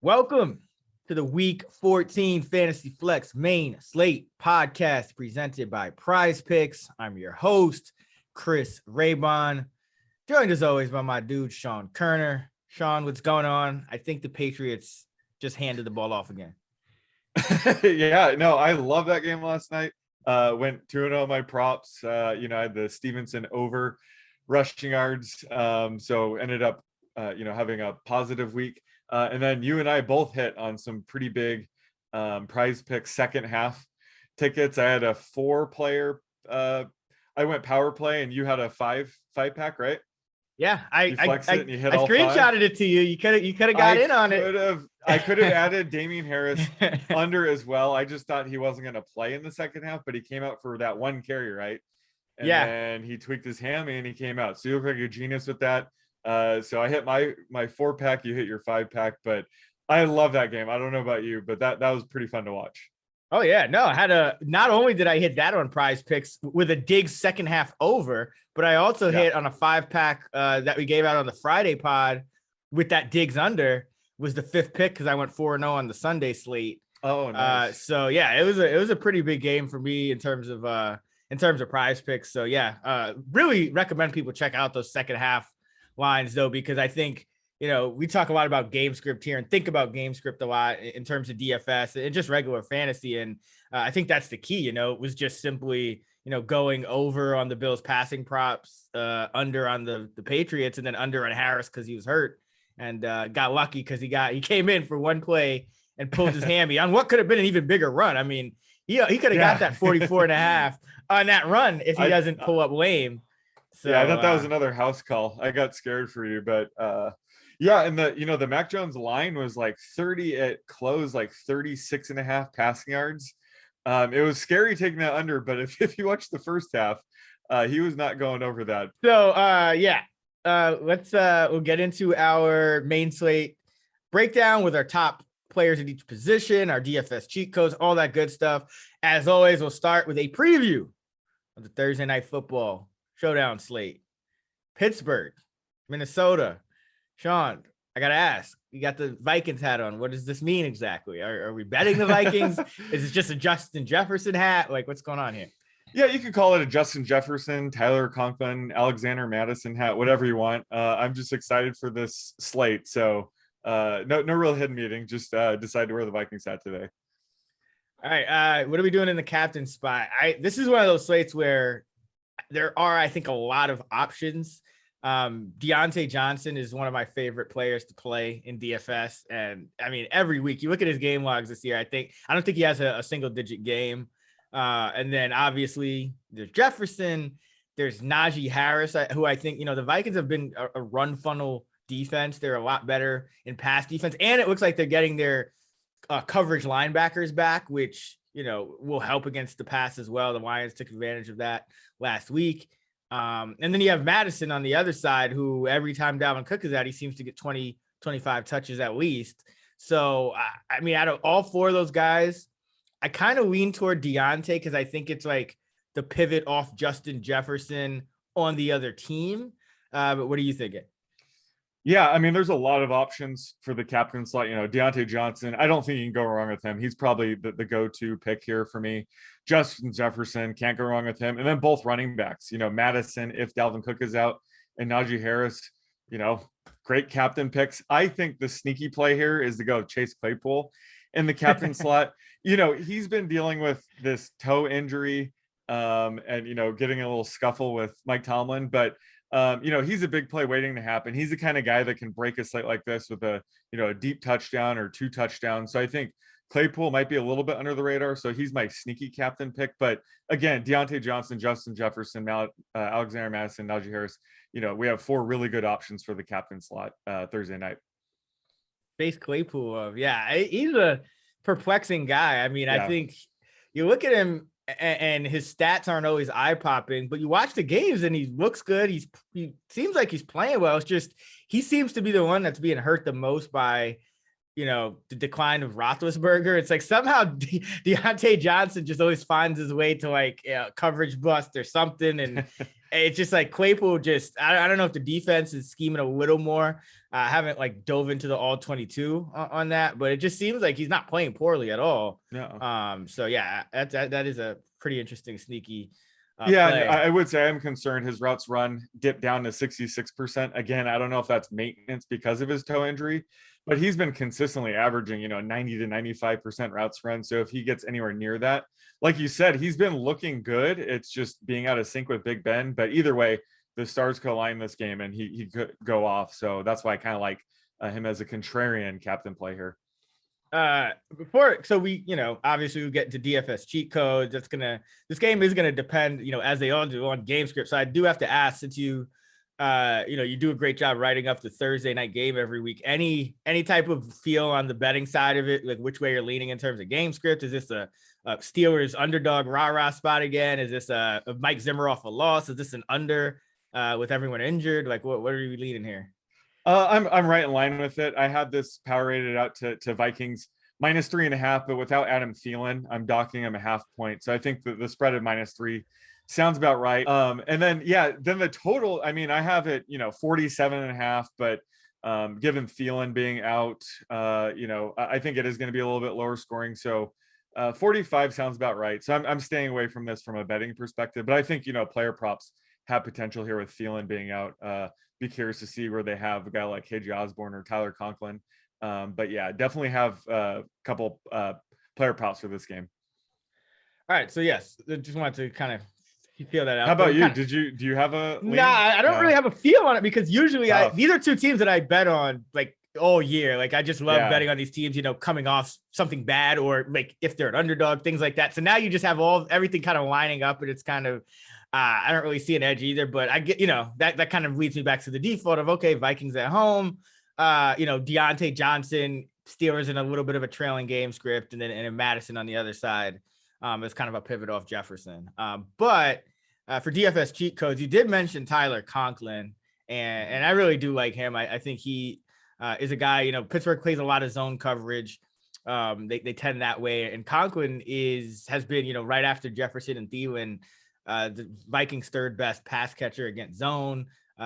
Welcome to the Week 14 Fantasy Flex main slate podcast presented by Prize Picks. I'm your host, Chris Raybon, joined as always by my dude, Sean Koerner. Sean, what's going on? I think the Patriots just handed the ball off again. Yeah, no, I love that game last night. Went 2-0 my props. I had the Stevenson over rushing yards. So ended up, having a positive week. And then you and I both hit on some pretty big Prize Pick second half tickets. I had a 4-player. I went power play, and you had a five pack, right? Yeah, I screenshotted it to you. You could have got in on it. I could have added Damian Harris under as well. I just thought he wasn't going to play in the second half, but he came out for that one carry, right? And then he tweaked his hammy and he came out. So you look like a genius with that. So I hit my 4-pack, you hit your 5-pack, but I love that game. I don't know about you, but that was pretty fun to watch. Oh yeah, no, not only did I hit that on Prize Picks with a Diggs second half over, but I also hit on a 5-pack that we gave out on the Friday pod with that Diggs under was the 5th pick because I went 4-0 on the Sunday slate. Oh, nice. So yeah, it was a pretty big game for me in terms of Prize Picks. So yeah, really recommend people check out those second half lines though, because I think, we talk a lot about game script here and think about game script a lot in terms of DFS and just regular fantasy. And I think that's the key, it was just simply, going over on the Bills passing props, under on the Patriots, and then under on Harris because he was hurt and got lucky because he came in for one play and pulled his hammy on what could have been an even bigger run. I mean, he could have got that 44.5 on that run if he doesn't pull up lame. So, yeah, I thought that was another house call. I got scared for you, but and the Mac Jones line was like 30 at close, like 36.5 passing yards. It was scary taking that under, but if you watch the first half, he was not going over that. So we'll get into our main slate breakdown with our top players at each position, our DFS cheat codes, all that good stuff. As always, we'll start with a preview of the Thursday Night Football Showdown slate. Pittsburgh, Minnesota. Sean, I got to ask, you got the Vikings hat on. What does this mean exactly? Are we betting the Vikings? Is it just a Justin Jefferson hat? Like, what's going on here? Yeah, you could call it a Justin Jefferson, Tyler Conklin, Alexander Madison hat, whatever you want. I'm just excited for this slate. So no real hidden meeting. Just decided to wear the Vikings hat today. All right. What are we doing in the captain spot? This is one of those slates where there are, I think, a lot of options. Deontay Johnson is one of my favorite players to play in DFS. And I mean, every week you look at his game logs this year, I don't think he has a single digit game. And then obviously there's Jefferson, there's Najee Harris, who I think, the Vikings have been a run funnel defense. They're a lot better in pass defense. And it looks like they're getting their coverage linebackers back, which, will help against the pass as well. The Lions took advantage of that last week. And then you have Madison on the other side, who every time Dalvin Cook is out, he seems to get 20, 25 touches at least. So, I mean, out of all 4 of those guys, I kind of lean toward Deontay because I think it's like the pivot off Justin Jefferson on the other team. But what are you thinking? Yeah, I mean, there's a lot of options for the captain slot. Deontay Johnson, I don't think you can go wrong with him. He's probably the go-to pick here for me. Justin Jefferson, can't go wrong with him. And then both running backs, Madison, if Dalvin Cook is out, and Najee Harris, great captain picks. I think the sneaky play here is to go Chase Claypool in the captain slot. He's been dealing with this toe injury and, getting a little scuffle with Mike Tomlin, but he's a big play waiting to happen. He's the kind of guy that can break a slate like this with a deep touchdown or 2 touchdowns. So I think Claypool might be a little bit under the radar. So he's my sneaky captain pick. But again, Deontay Johnson, Justin Jefferson, Alexander Madison, Najee Harris, we have 4 really good options for the captain slot Thursday night. Chase Claypool. He's a perplexing guy. I mean, I think you look at him and his stats aren't always eye popping, but you watch the games and he looks good. He seems like he's playing well. It's just, he seems to be the one that's being hurt the most by, the decline of Roethlisberger. It's like somehow Deontay Johnson just always finds his way to coverage bust or something. And it's just like Claypool I don't know if the defense is scheming a little more. I haven't like dove into the all 22 on that, but it just seems like he's not playing poorly at all. Yeah. So yeah, that is a pretty interesting sneaky Yeah, and play. I would say I'm concerned his routes run dipped down to 66%. Again, I don't know if that's maintenance because of his toe injury, but he's been consistently averaging, 90 to 95% routes run. So if he gets anywhere near that, like you said, he's been looking good. It's just being out of sync with Big Ben. But either way, the stars could align this game and he could go off. So that's why I kind of like him as a contrarian captain play here. So we, obviously we get to DFS cheat codes. This game is gonna depend, as they all do on game script. So I do have to ask, since you do a great job writing up the Thursday night game every week. Any type of feel on the betting side of it, like which way you're leaning in terms of game script? Is this a Steelers underdog rah-rah spot again? Is this a Mike Zimmer off a loss? Is this an under with everyone injured? Like what are you leading here? I'm right in line with it. I had this power rated out to Vikings -3.5, but without Adam Thielen, I'm docking him a half point. So I think the spread of -3 sounds about right. And then the total, I mean, I have it, 47.5, but given Thielen being out, I think it is going to be a little bit lower scoring. So 45 sounds about right. So I'm staying away from this from a betting perspective, but I think, player props have potential here with Thielen being out. Be curious to see where they have a guy like KJ Osborne or Tyler Conklin. But yeah, definitely have a couple player props for this game. All right. So yes, I just wanted to kind of feel that out. How about you? Do you have a lean? Nah, I don't really have a feel on it, because usually these are two teams that I bet on like all year. Like I just love betting on these teams, coming off something bad, or like if they're an underdog, things like that. So now you just have everything kind of lining up, and it's kind of I don't really see an edge either, but I get, that kind of leads me back to the default of, okay, Vikings at home, Deontay Johnson, Steelers in a little bit of a trailing game script, and then Madison on the other side is kind of a pivot off Jefferson. But for DFS cheat codes, you did mention Tyler Conklin, and I really do like him. I think he is a guy, Pittsburgh plays a lot of zone coverage. They tend that way. And Conklin has been, right after Jefferson and Thielen, the Vikings' third best pass catcher against zone.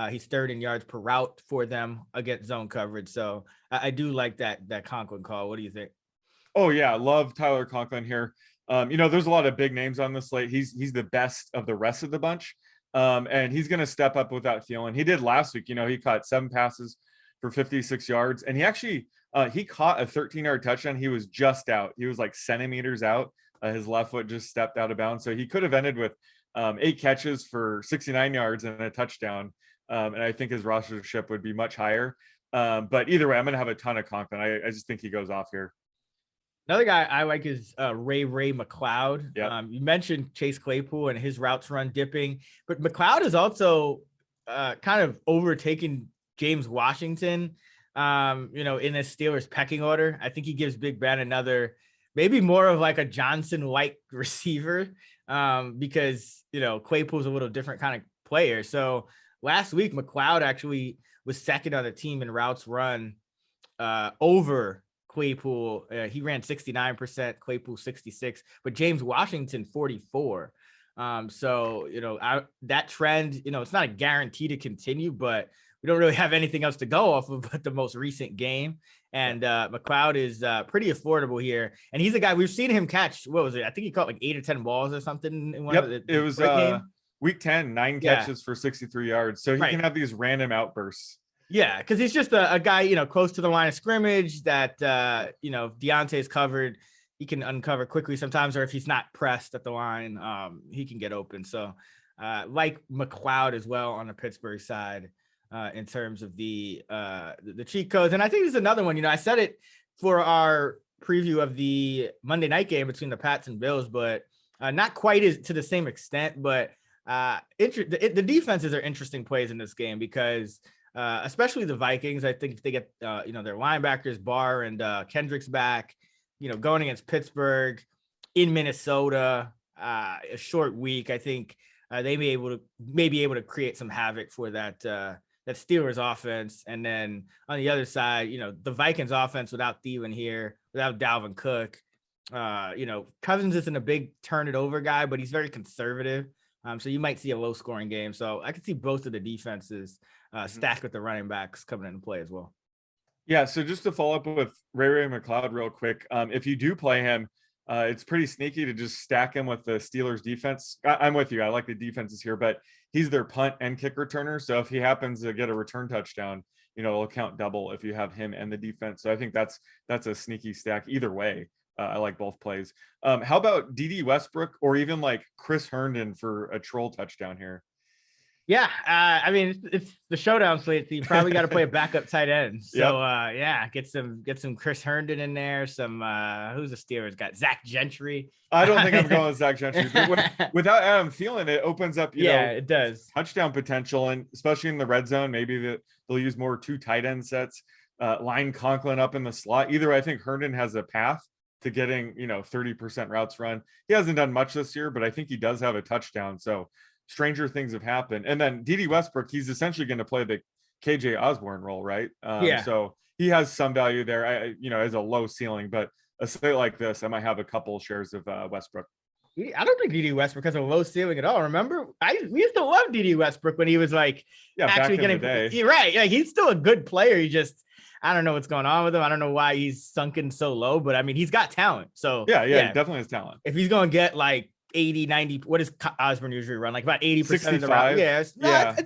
He's third in yards per route for them against zone coverage. So I do like that Conklin call. What do you think? Oh yeah, love Tyler Conklin here. There's a lot of big names on the slate. He's the best of the rest of the bunch. And he's going to step up without Thielen. He did last week. He caught 7 passes for 56 yards, and he actually he caught a 13-yard touchdown. He was just out. He was like centimeters out. His left foot just stepped out of bounds. So he could have ended with 8 catches for 69 yards and a touchdown. And I think his rostership would be much higher. But either way, I'm going to have a ton of Conklin. I just think he goes off here. Another guy I like is Ray McLeod. Yep. You mentioned Chase Claypool and his routes run dipping, but McLeod is also kind of overtaken James Washington, in the Steelers pecking order. I think he gives Big Ben another, maybe more of like a Johnson-like receiver, because, Claypool's a little different kind of player. So last week, McLeod actually was second on the team in routes run over Claypool. He ran 69%, Claypool 66, but James Washington 44. So, that trend, it's not a guarantee to continue, but we don't really have anything else to go off of but the most recent game. And McLeod is pretty affordable here. And he's a guy, we've seen him catch, what was it? I think he caught like 8 or 10 balls or something in one of the it was week 10, 9 catches for 63 yards. So he can have these random outbursts. Yeah, because he's just a guy, close to the line of scrimmage that, Deontay's covered. He can uncover quickly sometimes, or if he's not pressed at the line, he can get open. So like McLeod as well on the Pittsburgh side in terms of the cheat codes. And I think there's another one, I said it for our preview of the Monday night game between the Pats and Bills, but not quite as to the same extent. But the defenses are interesting plays in this game because especially the Vikings, I think if they get, their linebackers, Barr and Kendricks back, going against Pittsburgh in Minnesota, a short week, I think they may be able to create some havoc for that Steelers offense. And then on the other side, the Vikings offense without Thielen here, without Dalvin Cook, Cousins isn't a big turn it over guy, but he's very conservative. So you might see a low scoring game. So I could see both of the defenses stacked with the running backs coming into play as well. Yeah, so just to follow up with Ray McLeod real quick, if you do play him, it's pretty sneaky to just stack him with the Steelers defense. I'm with you. I like the defenses here, but he's their punt and kick returner. So if he happens to get a return touchdown, it'll count double if you have him and the defense. So I think that's a sneaky stack either way. I like both plays. How about DD Westbrook or even like Chris Herndon for a troll touchdown here? Yeah, I mean it's the showdown slate, so you probably got to play a backup tight end. So yeah, get some Chris Herndon in there. Some who's the Steelers got? Zach Gentry. I don't think I'm going with Zach Gentry. But without Adam Thielen, it opens up it does touchdown potential, and especially in the red zone, maybe they'll use more 2 tight end sets. Line Conklin up in the slot. Either I think Herndon has a path to getting 30% routes run. He hasn't done much this year, but I think he does have a touchdown. So stranger things have happened. And then DD Westbrook, he's essentially going to play the KJ Osborne role, right? So he has some value there. As a low ceiling, but a slate like this, I might have a couple shares of Westbrook. I don't think DD Westbrook has a low ceiling at all. Remember, we used to love DD Westbrook when he was like actually getting. You're right. Like he's still a good player. He just, I don't know what's going on with him. I don't know why he's sunken so low, but I mean, he's got talent. So yeah, he definitely has talent. If he's going to get like 80, 90, what does Osborne usually run? Like about 80% of the route.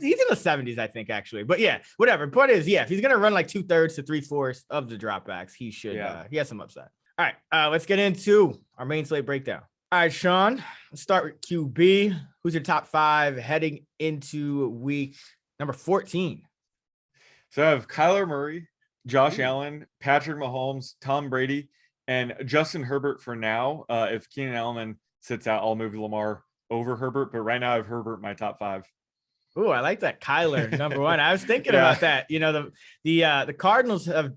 He's in the 70s, I think, actually. But yeah, whatever. Point is, if he's going to run like 2/3 to 3/4 of the dropbacks, he should. He has some upside. All right, let's get into our main slate breakdown. All right, Sean, let's start with QB. Who's your top 5 heading into week number 14? So I have Kyler Murray, Josh Allen, Patrick Mahomes, Tom Brady, and Justin Herbert for now. If Keenan Allen sits out, I'll move Lamar over Herbert. But right now I have Herbert my top 5. Oh, I like that. Kyler, number 1. I was thinking about that. The Cardinals have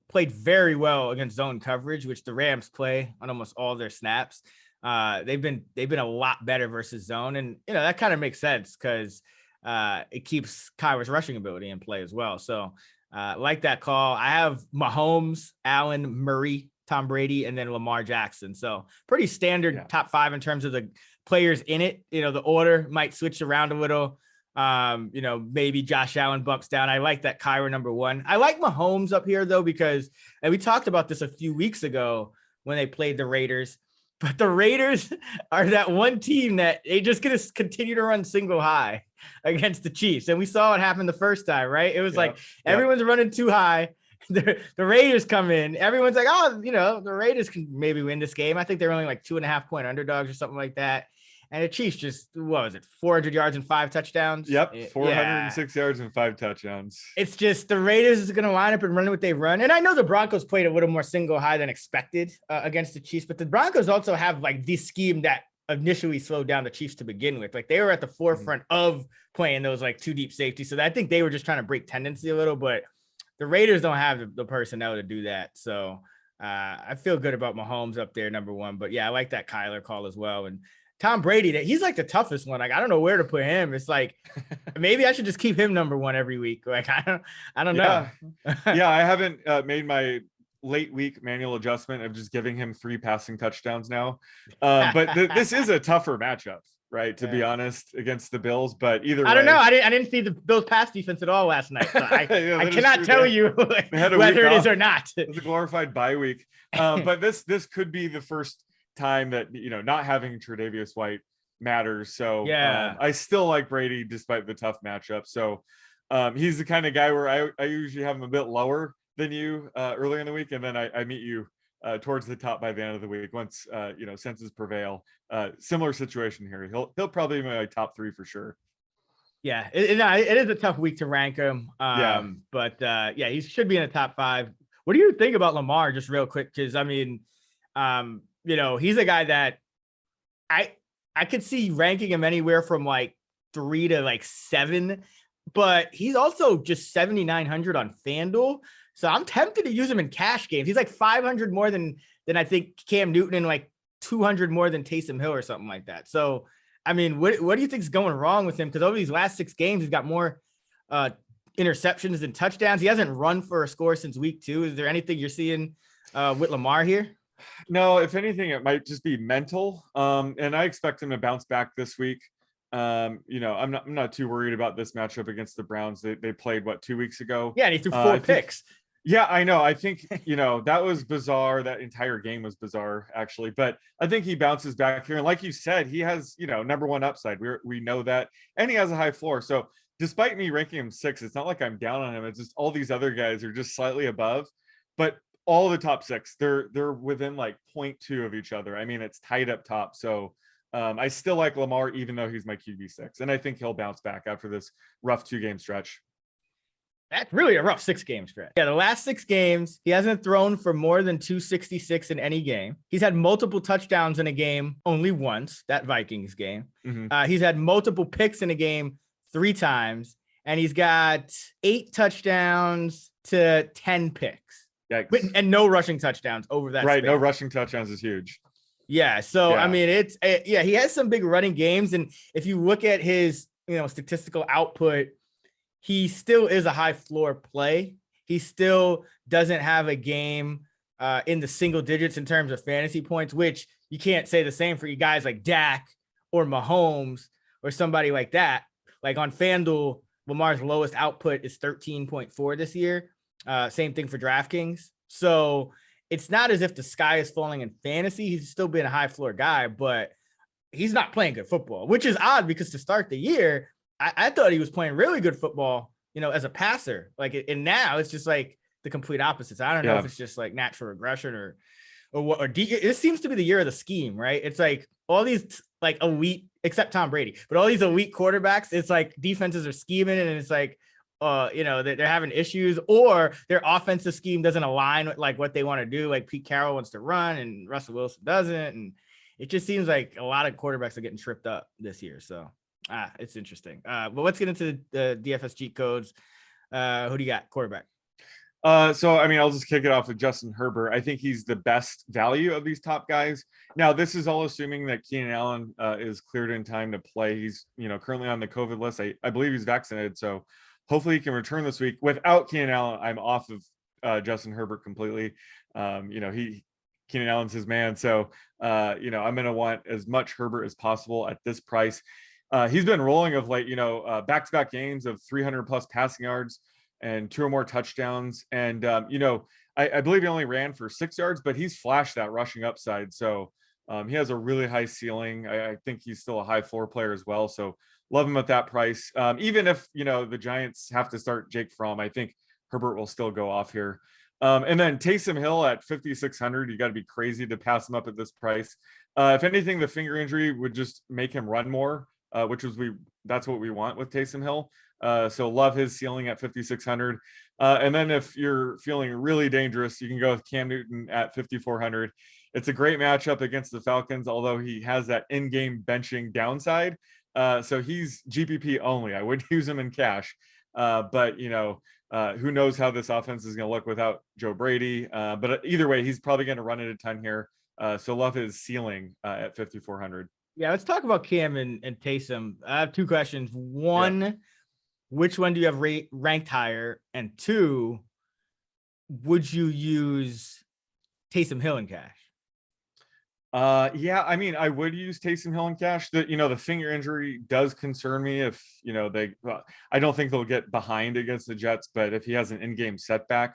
played very well against zone coverage, which the Rams play on almost all their snaps. They've been a lot better versus zone. And, that kind of makes sense because it keeps Kyler's rushing ability in play as well. So like that call. I have Mahomes, Allen, Murray, Tom Brady, and then Lamar Jackson. So pretty standard top 5 in terms of the players in it. The order might switch around a little. Maybe Josh Allen bumps down. I like that Kyler number 1. I like Mahomes up here though, because, and we talked about this a few weeks ago when they played the Raiders, but the Raiders are that one team that they just going to continue to run single high against the Chiefs. And we saw what happened the first time, right? It was everyone's running too high. The Raiders come in. Everyone's like, the Raiders can maybe win this game. I think they're only like 2.5 point underdogs or something like that. And the Chiefs just, 400 yards and 5 touchdowns? Yep, 406 yards and 5 touchdowns. It's just the Raiders is going to line up and run what they run. And I know the Broncos played a little more single high than expected against the Chiefs, but the Broncos also have like this scheme that initially slowed down the Chiefs to begin with. Like they were at the forefront of playing those like 2 deep safeties. So I think they were just trying to break tendency a little, but the Raiders don't have the personnel to do that. So I feel good about Mahomes up there, number 1. But yeah, I like that Kyler call as well. And Tom Brady, he's like the toughest one. Like, I don't know where to put him. It's like, maybe I should just keep him number 1 every week. Like, I don't know. I haven't made my late week manual adjustment of just giving him 3 passing touchdowns now. But this is a tougher matchup, right? To be honest, against the Bills. But either way, I don't know. I didn't see the Bills pass defense at all last night. So I cannot tell you whether it is or not. It's a glorified bye week. But this could be the first time that not having Tre'Davious White matters. So I still like Brady despite the tough matchup. So he's the kind of guy where I usually have him a bit lower than you earlier in the week, and then I meet you towards the top by the end of the week once senses prevail. Similar situation here. He'll probably be my top 3 for sure. Yeah, it is a tough week to rank him. But he should be in the top 5. What do you think about Lamar, just real quick? Because I mean, he's a guy that I could see ranking him anywhere from like 3 to like 7, but he's also just 7,900 on FanDuel. So I'm tempted to use him in cash games. He's like 500 more than I think Cam Newton and like 200 more than Taysom Hill or something like that. So, I mean, what do you think is going wrong with him? Because over these last 6 games, he's got more interceptions than touchdowns. He hasn't run for a score since week 2. Is there anything you're seeing with Lamar here? No, if anything, it might just be mental. And I expect him to bounce back this week. I'm not too worried about this matchup against the Browns. They played 2 weeks ago. Yeah, and he threw 4 picks. Yeah, I know. I think, that was bizarre. That entire game was bizarre, actually. But I think he bounces back here. And like you said, he has, number one upside. We know that. And he has a high floor. So despite me ranking him 6, it's not like I'm down on him. It's just all these other guys are just slightly above. But all the top 6, they're within like 0.2 of each other. I mean, it's tight up top. So I still like Lamar, even though he's my QB6. And I think he'll bounce back after this rough 2-game stretch. That's really a rough 6-game stretch. Yeah, the last 6 games, he hasn't thrown for more than 266 in any game. He's had multiple touchdowns in a game only once, that Vikings game. Mm-hmm. He's had multiple picks in a game 3 times, and he's got 8 touchdowns to 10 picks. Yikes. And no rushing touchdowns over that Right, span. no rushing touchdowns is huge. Yeah, so I mean, he has some big running games, and if you look at his statistical output, he still is a high floor play. He still doesn't have a game in the single digits in terms of fantasy points, which you can't say the same for you guys like Dak or Mahomes or somebody like that. Like on FanDuel, Lamar's lowest output is 13.4 this year. Same thing for DraftKings. So it's not as if the sky is falling in fantasy. He's still been a high floor guy, but he's not playing good football, which is odd because to start the year, I thought he was playing really good football, as a passer. And now it's just like the complete opposite. So I don't know if it's just like natural regression or what. It seems to be the year of the scheme, right? It's like all these like elite, except Tom Brady, but all these elite quarterbacks, it's like defenses are scheming and it's like, they're having issues, or their offensive scheme doesn't align with like what they want to do. Like Pete Carroll wants to run and Russell Wilson doesn't. And it just seems like a lot of quarterbacks are getting tripped up this year. So it's interesting. But let's get into the DFS cheat codes. Who do you got? Quarterback. So, I mean, I'll just kick it off with Justin Herbert. I think he's the best value of these top guys. Now, this is all assuming that Keenan Allen is cleared in time to play. He's, currently on the COVID list. I believe he's vaccinated. So hopefully he can return this week. Without Keenan Allen, I'm off of Justin Herbert completely. Keenan Allen's his man. So, I'm going to want as much Herbert as possible at this price. He's been rolling of late, back-to-back games of 300 plus passing yards and 2 or more touchdowns. And, I believe he only ran for 6 yards, but he's flashed that rushing upside. So he has a really high ceiling. I think he's still a high floor player as well. So love him at that price. Even if, the Giants have to start Jake Fromm, I think Herbert will still go off here. And then Taysom Hill at 5,600, you got to be crazy to pass him up at this price. If anything, the finger injury would just make him run more. That's what we want with Taysom Hill. So love his ceiling at 5,600. And then if you're feeling really dangerous, you can go with Cam Newton at 5,400. It's a great matchup against the Falcons, although he has that in-game benching downside. So he's GPP only. I would use him in cash. But who knows how this offense is going to look without Joe Brady. But either way, he's probably going to run it a ton here. So love his ceiling at 5,400. Yeah, let's talk about Cam and Taysom. I have 2 questions. One, which one do you have ranked higher? And 2, would you use Taysom Hill in cash? I mean, I would use Taysom Hill in cash. The finger injury does concern me if, I don't think they'll get behind against the Jets, but if he has an in-game setback,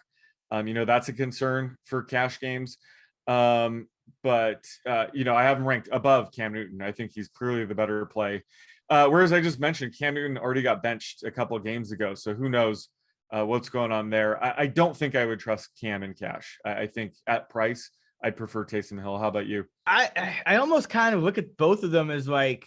that's a concern for cash games. But I have him ranked above Cam Newton. I think he's clearly the better play. Whereas I just mentioned Cam Newton already got benched a couple of games ago. So who knows what's going on there. I don't think I would trust Cam in cash. I think at price, I'd prefer Taysom Hill. How about you? I almost kind of look at both of them as like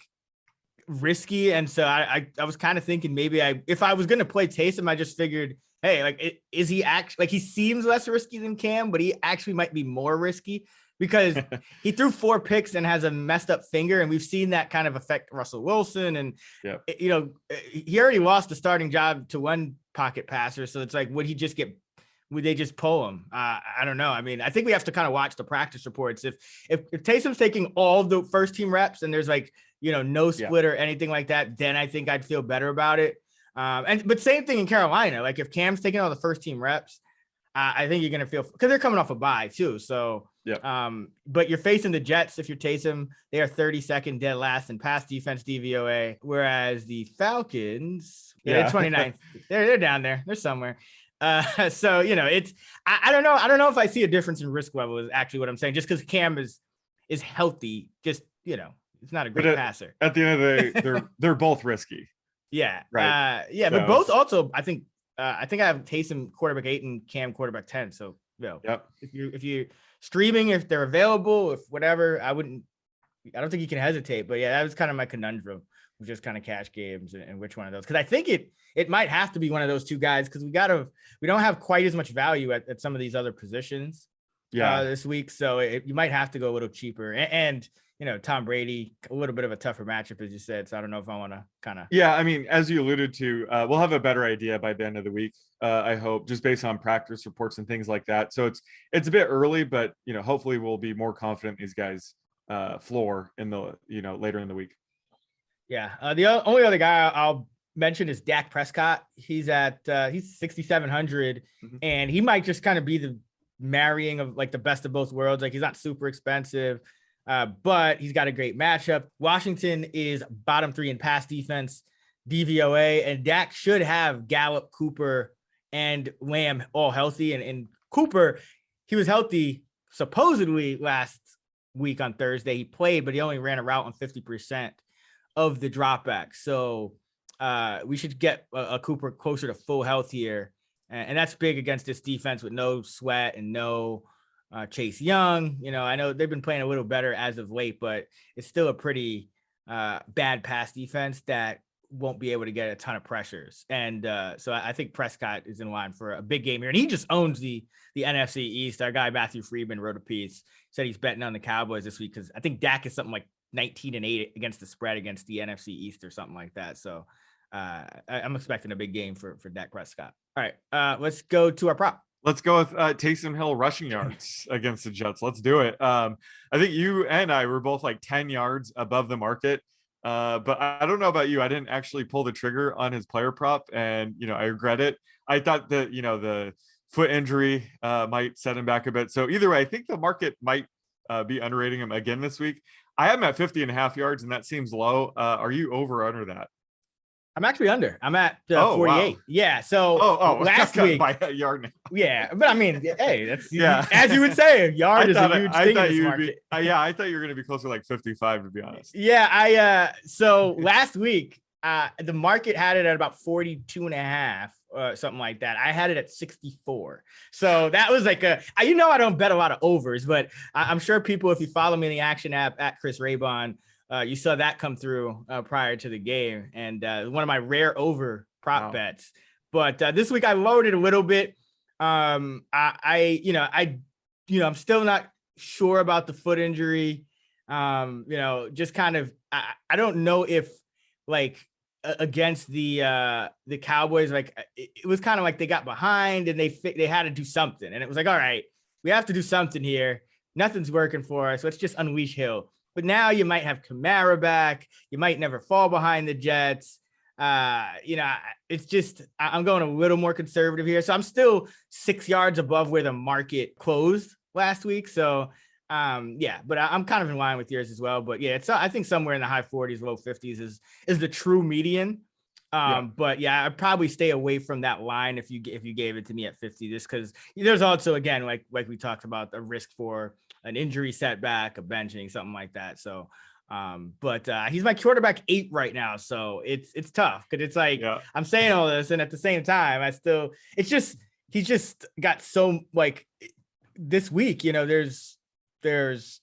risky. And so I was kind of thinking maybe if I was going to play Taysom, I just figured, hey, like, is he actually like, he seems less risky than Cam, but he actually might be more risky because he threw 4 picks and has a messed up finger. And we've seen that kind of affect Russell Wilson. And, he already lost the starting job to one pocket passer. So it's like, would they just pull him? I don't know. I mean, I think we have to kind of watch the practice reports. If Taysom's taking all the first team reps and there's like, no split or anything like that, then I think I'd feel better about it. But same thing in Carolina. Like if Cam's taking all the first team reps, I think you're going to feel, because they're coming off a bye too. So But you're facing the Jets. If you're Taysom, they are 32nd dead last in pass defense DVOA, whereas the Falcons, they're 29th. they're down there. They're somewhere. So it's I don't know. I don't know if I see a difference in risk level is actually what I'm saying. Just because Cam is healthy, just it's not a great passer. At the end of the day, they're both risky. Yeah. Right. So. But both also, I think I have Taysom quarterback 8 and Cam quarterback 10. So if you're streaming, if they're available, if whatever, I don't think you can hesitate. But that was kind of my conundrum with just kind of cash games and which one of those. Because I think it might have to be one of those two guys because we don't have quite as much value at some of these other positions this week. So you might have to go a little cheaper. And Tom Brady, a little bit of a tougher matchup, as you said. So I don't know if I want to kind of. Yeah, I mean, as you alluded to, we'll have a better idea by the end of the week. I hope, just based on practice reports and things like that. So it's a bit early, but hopefully we'll be more confident in these guys' floor in the later in the week. Yeah, the only other guy I'll mention is Dak Prescott. He's 6,700, and he might just kind of be the marrying of like the best of both worlds. Like he's not super expensive. But he's got a great matchup. Washington is bottom 3 in pass defense, DVOA, and Dak should have Gallup, Cooper, and Lamb all healthy. And Cooper, he was healthy supposedly last week on Thursday. He played, but he only ran a route on 50% of the dropback. So we should get a Cooper closer to full health here. And that's big against this defense with no Sweat and no Chase Young. I know they've been playing a little better as of late, but it's still a pretty bad pass defense that won't be able to get a ton of pressures. And so I think Prescott is in line for a big game here. And he just owns the NFC East. Our guy Matthew Friedman wrote a piece, said he's betting on the Cowboys this week because I think Dak is something like 19-8 against the spread against the NFC East or something like that. So I'm expecting a big game for Dak Prescott. All right, let's go to our prop. Let's go with Taysom Hill rushing yards against the Jets. Let's do it. I think you and I were both like 10 yards above the market. But I don't know about you. I didn't actually pull the trigger on his player prop, and I regret it. I thought that the foot injury might set him back a bit. So either way, I think the market might be underrating him again this week. I have him at 50.5 yards, and that seems low. Are you over or under that? I'm actually under. I'm at 48. Wow. Yeah. So last week by a yard now. Yeah, but I mean, hey, that's as you would say, a yard is a huge thing in this market. I thought you were going to be closer to like 55, to be honest. Yeah, so last week the market had it at about 42.5 or something like that. I had it at 64. So that was like I don't bet a lot of overs, but I'm sure people, if you follow me in the Action app at Chris Raybon, you saw that come through prior to the game, and one of my rare over prop bets. But this week I lowered it a little bit. I'm still not sure about the foot injury. Just kind of I don't know if like against the Cowboys, like it was kind of like they got behind and they had to do something, and it was like, all right, we have to do something here. Nothing's working for us. Let's just unleash Hill. But now you might have Koerner back. You might never fall behind the Jets. It's just I'm going a little more conservative here. So I'm still 6 yards above where the market closed last week. So, but I'm kind of in line with yours as well. But yeah, I think somewhere in the high 40s, low 50s is the true median. But yeah, I'd probably stay away from that line if you gave it to me at 50, just because there's also, again, like we talked about, the risk for an injury setback, a benching, something like that. So, but he's my quarterback 8 right now. So it's tough because it's like, I'm saying all this, and at the same time, he's just got so, like, this week, there's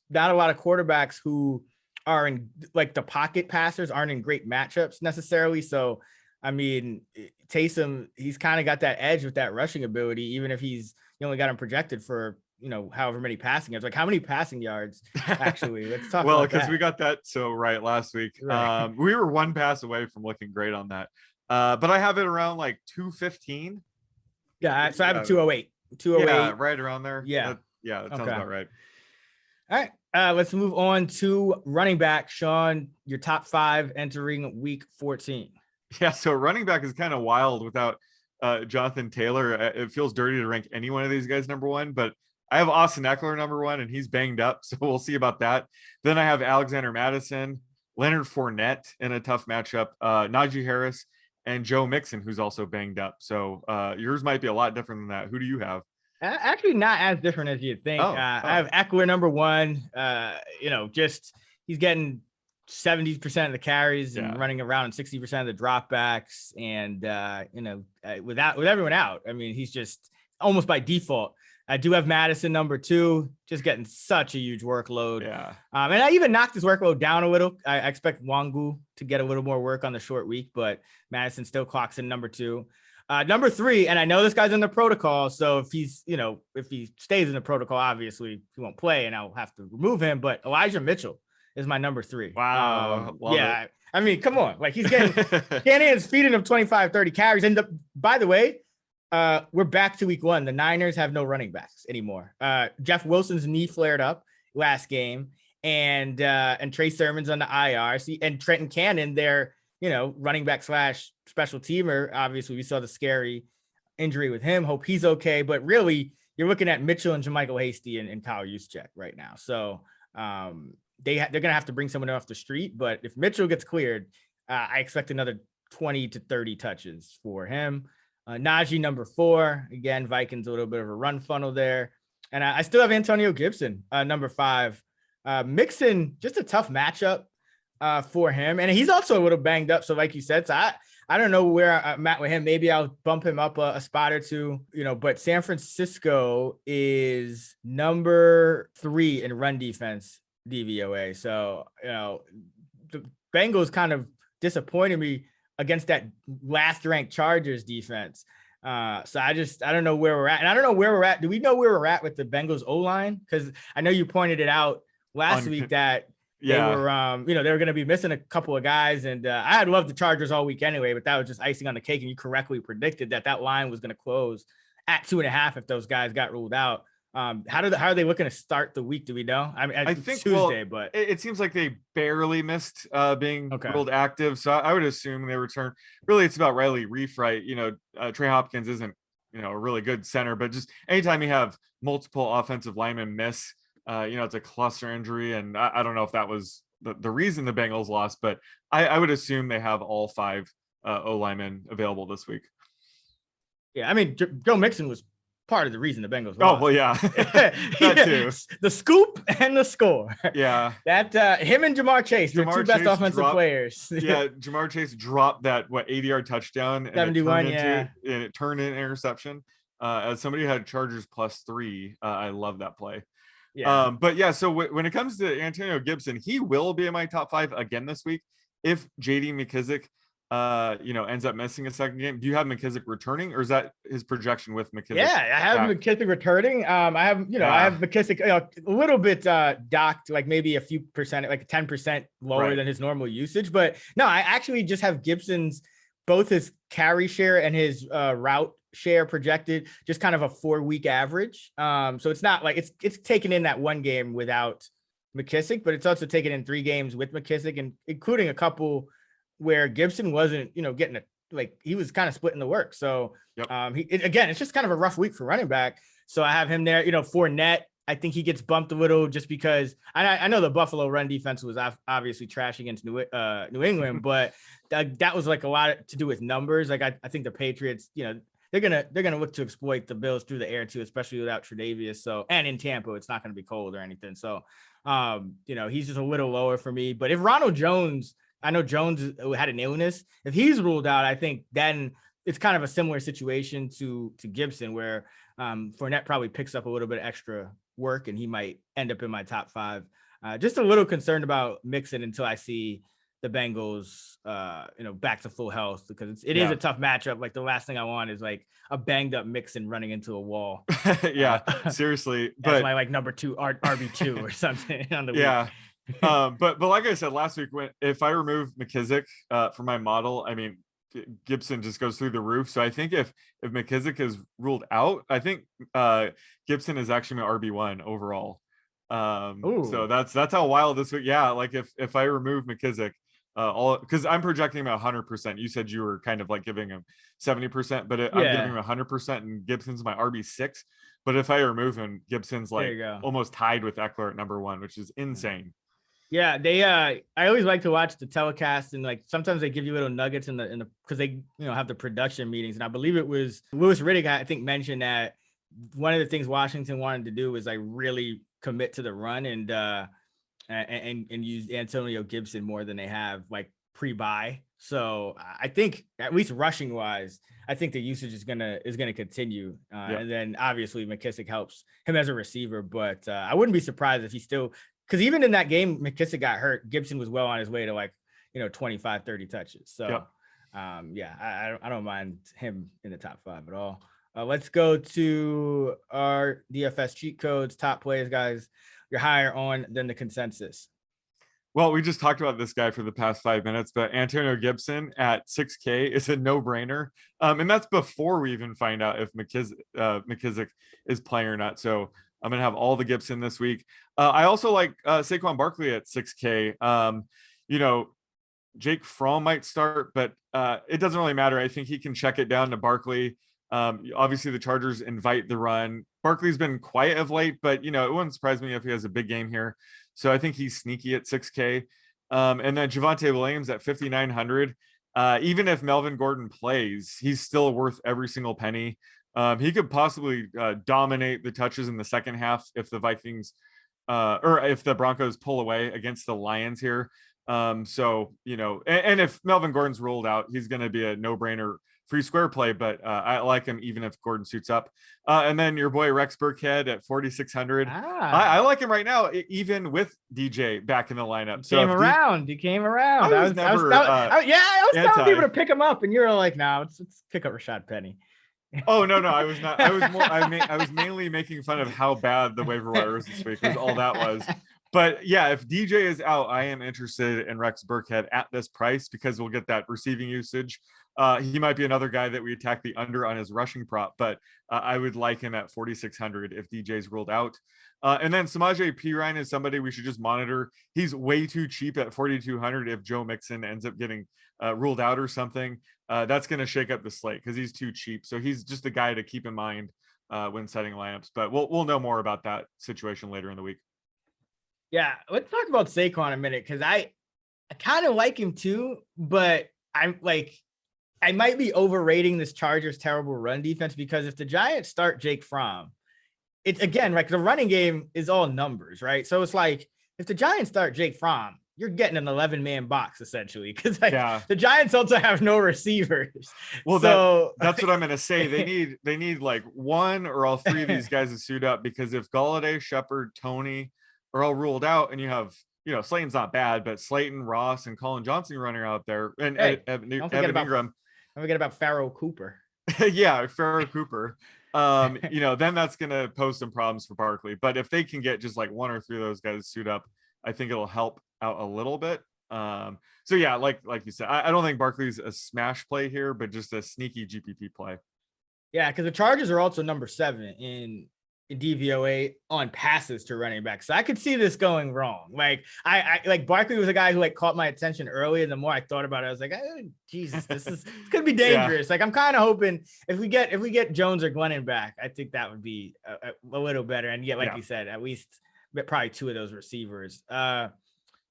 not a lot of quarterbacks who are in, like, the pocket passers aren't in great matchups necessarily. So, I mean, Taysom, he's kind of got that edge with that rushing ability, even if you only got him projected for, however many passing yards. Like, how many passing yards actually? Let's talk well, about that. Because we got that so right last week. Right. We were one pass away from looking great on that. But I have it around like 215. Yeah, so I have 208. 208. Yeah, right around there. Yeah. That sounds about right. All right. Let's move on to running back. Sean, your top 5 entering week 14. Yeah, so running back is kind of wild without Jonathan Taylor. It feels dirty to rank any one of these guys number 1, but I have Austin Eckler number 1, and he's banged up, so we'll see about that. Then I have Alexander Mattison, Leonard Fournette in a tough matchup, Najee Harris, and Joe Mixon, who's also banged up. So yours might be a lot different than that. Who do you have? Actually, not as different as you'd think. I have Eckler number 1. Just he's getting 70% of the carries and running around 60% of the dropbacks, and with everyone out, I mean, he's just almost by default. I do have Madison number 2, just getting such a huge workload. Yeah. And I even knocked his workload down a little. I expect Wangu to get a little more work on the short week, but Madison still clocks in number 2. Number 3, and I know this guy's in the protocol, so if he stays in the protocol, obviously he won't play, and I'll have to remove him. But Elijah Mitchell is my number 3. Wow. Yeah. I mean, come on. Like, he's getting Shanahan's feeding him 25, 30 carries. And by the way, we're back to week 1. The Niners have no running backs anymore. Jeff Wilson's knee flared up last game, and Trey Sermon's on the IR. And Trenton Cannon, their running back / special teamer. Obviously, we saw the scary injury with him. Hope he's okay. But really, you're looking at Mitchell and JaMychal Hasty and Kyle Juszczyk right now. So they're gonna have to bring someone off the street. But if Mitchell gets cleared, I expect another 20 to 30 touches for him. Najee number 4, again, Vikings a little bit of a run funnel there. And I still have Antonio Gibson, number 5. Mixon, just a tough matchup for him. And he's also a little banged up. So like you said, so I don't know where I'm at with him. Maybe I'll bump him up a spot or 2, but San Francisco is number 3 in run defense DVOA. So, the Bengals kind of disappointed me against that last ranked Chargers defense. So I don't know where we're at. And I don't know where we're at. Do we know where we're at with the Bengals O-line? Because I know you pointed it out last week that they were, they were going to be missing a couple of guys. And I had loved the Chargers all week anyway, but that was just icing on the cake. And you correctly predicted that line was going to close at 2.5 if those guys got ruled out. How are they looking to start the week? Do we know? I mean, I think Tuesday, but it seems like they barely missed being ruled active. So I would assume they return. Really, it's about Riley Reif, right? Trey Hopkins isn't, a really good center, but just anytime you have multiple offensive linemen miss, it's a cluster injury. And I don't know if that was the reason the Bengals lost, but I would assume they have all 5 O linemen available this week. Yeah. I mean, Joe Mixon was part of the reason the Bengals lost. Oh, well, yeah. That too. The scoop and the score. Yeah. That him and Jamar Chase, the 2 best offensive players. Yeah, Jamar Chase dropped that 80-yard touchdown, 71, and it turned into an interception. As somebody who had Chargers +3, I love that play. Yeah. But yeah, so when it comes to Antonio Gibson, he will be in my top 5 again this week if JD McKissic ends up missing a second game. Do you have McKissic returning, or is that his projection with McKissic? Yeah, I have McKissic returning. I have McKissic a little bit docked, like maybe a few percent, like 10% lower than his normal usage. But no, I actually just have Gibson's, both his carry share and his route share projected just kind of a 4-week average. So it's not like it's taken in that one game without McKissic, but it's also taken in 3 games with McKissic, and including a couple where Gibson wasn't, getting he was kind of splitting the work. So it's just kind of a rough week for running back. So I have him there. Fournette, I think he gets bumped a little just because I know the Buffalo run defense was obviously trash against New England, but that was like a lot to do with numbers. Like I think the Patriots, they're gonna look to exploit the Bills through the air too, especially without Tre'Davious. So, and in Tampa, it's not gonna be cold or anything. So, he's just a little lower for me. But if Ronald Jones, I know Jones had an illness. If he's ruled out, I think then it's kind of a similar situation to Gibson, where Fournette probably picks up a little bit of extra work and he might end up in my top 5. Just a little concerned about Mixon until I see the Bengals, back to full health, because it is a tough matchup. Like, the last thing I want is like a banged up Mixon running into a wall. Seriously. That's my like number 2 RB2 or something on the week. But like I said last week, if I remove McKissic from my model, I mean, Gibson just goes through the roof. So I think if McKissic is ruled out, I think Gibson is actually my RB1 overall. So that's how wild this week. Yeah, like if I remove McKissic, all because I'm projecting him 100%. You said you were kind of like giving him 70%, but I'm giving him 100%, and Gibson's my RB6. But if I remove him, Gibson's There like you go. almost tied with Eckler at number 1, which is insane. Yeah, they I always like to watch the telecast, and like sometimes they give you little nuggets in the because they have the production meetings, and I believe it was Louis Riddick I think mentioned that one of the things Washington wanted to do was like really commit to the run and use Antonio Gibson more than they have like pre-buy. So I think at least rushing wise, I think the usage is gonna continue. And then obviously McKissick helps him as a receiver, but I wouldn't be surprised if he still, because even in that game McKissick got hurt, Gibson was well on his way to like 25, 30 touches. So I don't mind him in the top 5 at all. Let's go to our DFS cheat codes, top plays, guys. You're higher on than the consensus. Well, we just talked about this guy for the past 5 minutes, but Antonio Gibson at 6K is a no-brainer. And that's before we even find out if McKissick is playing or not. So I'm going to have all the Gibson this week. I also like Saquon Barkley at 6K. Jake Fromm might start, but it doesn't really matter. I think he can check it down to Barkley. Obviously the Chargers invite the run. Barkley's been quiet of late, but it wouldn't surprise me if he has a big game here. So I think he's sneaky at 6K. And then Javonte Williams at 5,900. Even if Melvin Gordon plays, he's still worth every single penny. He could possibly dominate the touches in the second half if the Vikings or if the Broncos pull away against the Lions here. And if Melvin Gordon's ruled out, he's going to be a no-brainer free square play, but I like him even if Gordon suits up. And then your boy Rex Burkhead at 4,600. I like him right now, even with DJ back in the lineup. He came around. I was telling people to pick him up, and you're like, "No, let's pick up Rashad Penny." Oh no, I was not. I was mainly making fun of how bad the waiver wire was this week. Was all that was. But yeah, if DJ is out, I am interested in Rex Burkhead at this price because we'll get that receiving usage. He might be another guy that we attack the under on his rushing prop, but I would like him at 4,600 if DJ's ruled out. And then Samaje Perine is somebody we should just monitor. He's way too cheap at 4,200 if Joe Mixon ends up getting ruled out or something. That's going to shake up the slate because he's too cheap. So he's just a guy to keep in mind when setting lineups. But we'll know more about that situation later in the week. Yeah, let's talk about Saquon a minute because I kind of like him too, but I'm like, I might be overrating this Chargers terrible run defense because if the Giants start Jake Fromm, it's again, like the running game is all numbers, right? So it's like if the Giants start Jake Fromm, you're getting an 11-man box essentially because the Giants also have no receivers. Well, so that's what I'm going to say. They need like one or all three of these guys to suit up because if Golladay, Shepard, Tony are all ruled out and you have, Slayton's not bad, but Slayton, Ross, and Colin Johnson running out there and Evan Ingram. Don't forget about Pharaoh Cooper. Yeah, Pharaoh Cooper. Then that's going to pose some problems for Barkley. But if they can get just like one or three of those guys to suit up, I think it'll help out a little bit. So yeah, like you said, I don't think Barkley's a smash play here, but just a sneaky GPP play. Yeah, because the Chargers are also number 7 in DVOA on passes to running back. So I could see this going wrong. Like I like Barkley was a guy who like caught my attention early. And the more I thought about it, I was like, oh, Jesus, this could be dangerous. Yeah. Like I'm kind of hoping if we get Jones or Glennon back, I think that would be a little better. And yet, like you said, at least probably 2 of those receivers.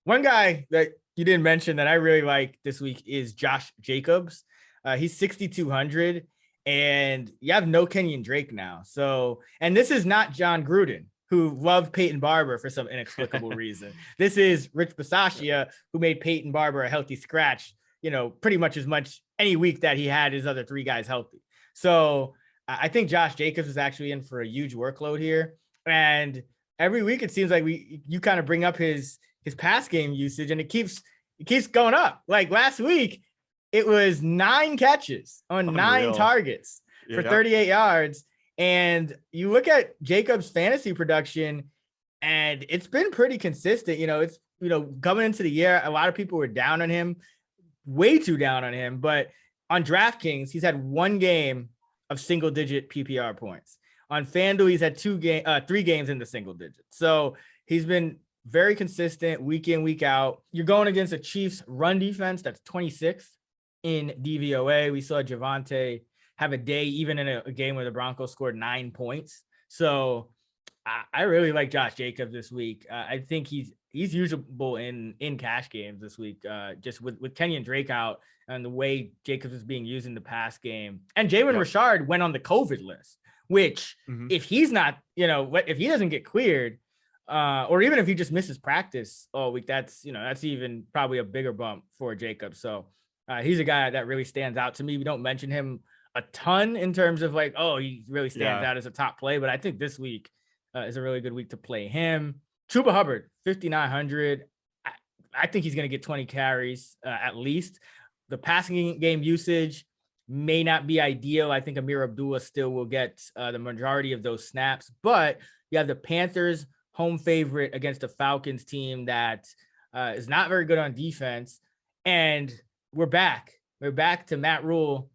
One guy that you didn't mention that I really like this week is Josh Jacobs. He's 6,200. And you have no Kenyon Drake now. So, and this is not John Gruden, who loved Peyton Barber for some inexplicable reason. This is Rich Bisaccia, who made Peyton Barber a healthy scratch, pretty much as much any week that he had his other 3 guys healthy. So I think Josh Jacobs is actually in for a huge workload here. And every week it seems like you kind of bring up his pass game usage and it keeps going up. Like last week, it was 9 catches on 9 targets for 38 yards. And you look at Jacobs' fantasy production, and it's been pretty consistent. It's, coming into the year, a lot of people were down on him, way too down on him. But on DraftKings, he's had 1 game of single-digit PPR points. On FanDuel, he's had 3 games in the single digits. So he's been very consistent week in, week out. You're going against a Chiefs run defense that's 26th in DVOA. We saw Javonte have a day, even in a game where the Broncos scored 9 points. So I really like Josh Jacobs this week. I think he's usable in cash games this week, just with Kenyon Drake out and the way Jacobs is being used in the pass game. And Jalen Richard went on the COVID list, which if he's not, if he doesn't get cleared, or even if he just misses practice all week, that's even probably a bigger bump for Jacobs. So he's a guy that really stands out to me. We don't mention him a ton in terms of like, oh, he really stands out as a top play, but I think this week is a really good week to play him. Chuba Hubbard, 5,900. I think he's going to get 20 carries at least. The passing game usage may not be ideal. I think Amir Abdullah still will get the majority of those snaps, but you have the Panthers home favorite against the Falcons team that is not very good on defense. And we're back to Matt Rule.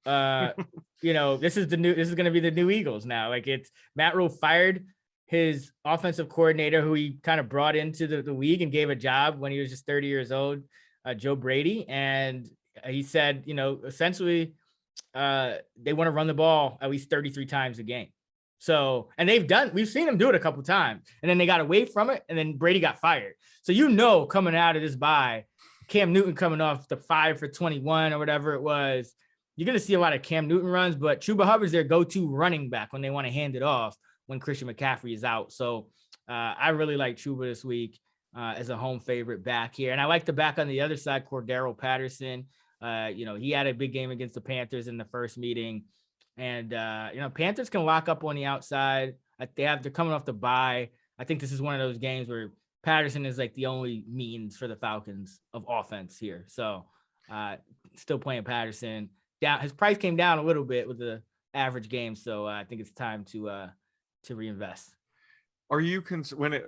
This is going to be the new Eagles now. Like, it's Matt Rule fired his offensive coordinator, who he kind of brought into the league and gave a job when he was just 30 years old, Joe Brady. And he said, essentially they want to run the ball at least 33 times a game. So, and we've seen him do it a couple times, and then they got away from it, and then Brady got fired. So, coming out of this bye, Cam Newton coming off the 5 for 21 or whatever it was, you're going to see a lot of Cam Newton runs, but Chuba Hubbard's their go-to running back when they want to hand it off when Christian McCaffrey is out. So I really like Chuba this week as a home favorite back here. And I like the back on the other side, Cordero Patterson. He had a big game against the Panthers in the first meeting. And, Panthers can lock up on the outside. They're coming off the bye. I think this is one of those games where Patterson is like the only means for the Falcons of offense here. So still playing Patterson. Down, his price came down a little bit with the average game. So I think it's time to reinvest. Are you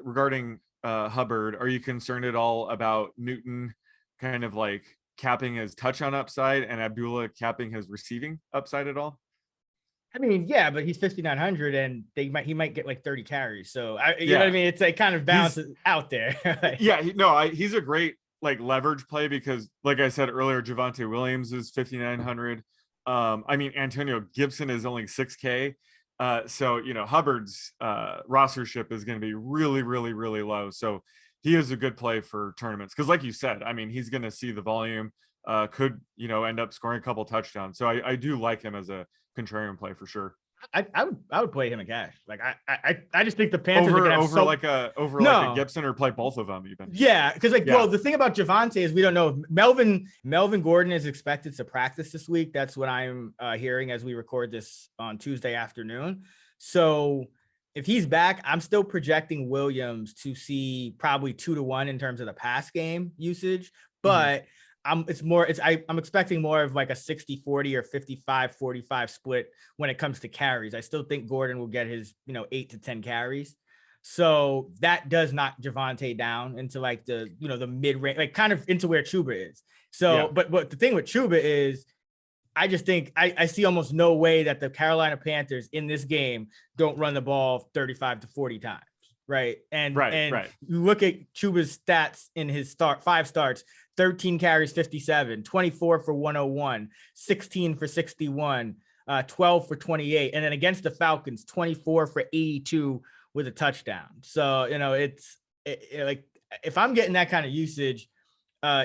regarding Hubbard, are you concerned at all about Newton kind of like capping his touchdown upside and Abdullah capping his receiving upside at all? I mean, yeah, but he's 5,900 and he might get like 30 carries. So you know what I mean? It's like kind of balances out there. He's a great like leverage play because, like I said earlier, Javonte Williams is 5,900. Antonio Gibson is only 6K. So Hubbard's rostership is going to be really, really, really low. So he is a good play for tournaments because, like you said, he's going to see the volume, could end up scoring a couple touchdowns. So I do like him as a contrarian play for sure. I would play him in cash. Like I just think the Panthers over like a Gibson, or play both of them even. Yeah, because well, the thing about Javonte is we don't know if Melvin Gordon is expected to practice this week. That's what I'm hearing as we record this on Tuesday afternoon. So if he's back, I'm still projecting Williams to see probably 2-1 in terms of the pass game usage, but I'm expecting more of like a 60-40 or 55-45 split when it comes to carries. I still think Gordon will get his, 8 to 10 carries. So that does knock Javonte down into like the, the mid range, like kind of into where Chuba is. So, but the thing with Chuba is I just think I see almost no way that the Carolina Panthers in this game don't run the ball 35 to 40 times. Right. And you look at Chuba's stats in his 5 starts, 13 carries, 57, 24 for 101, 16 for 61, 12 for 28. And then against the Falcons, 24 for 82 with a touchdown. So, it's like, if I'm getting that kind of usage,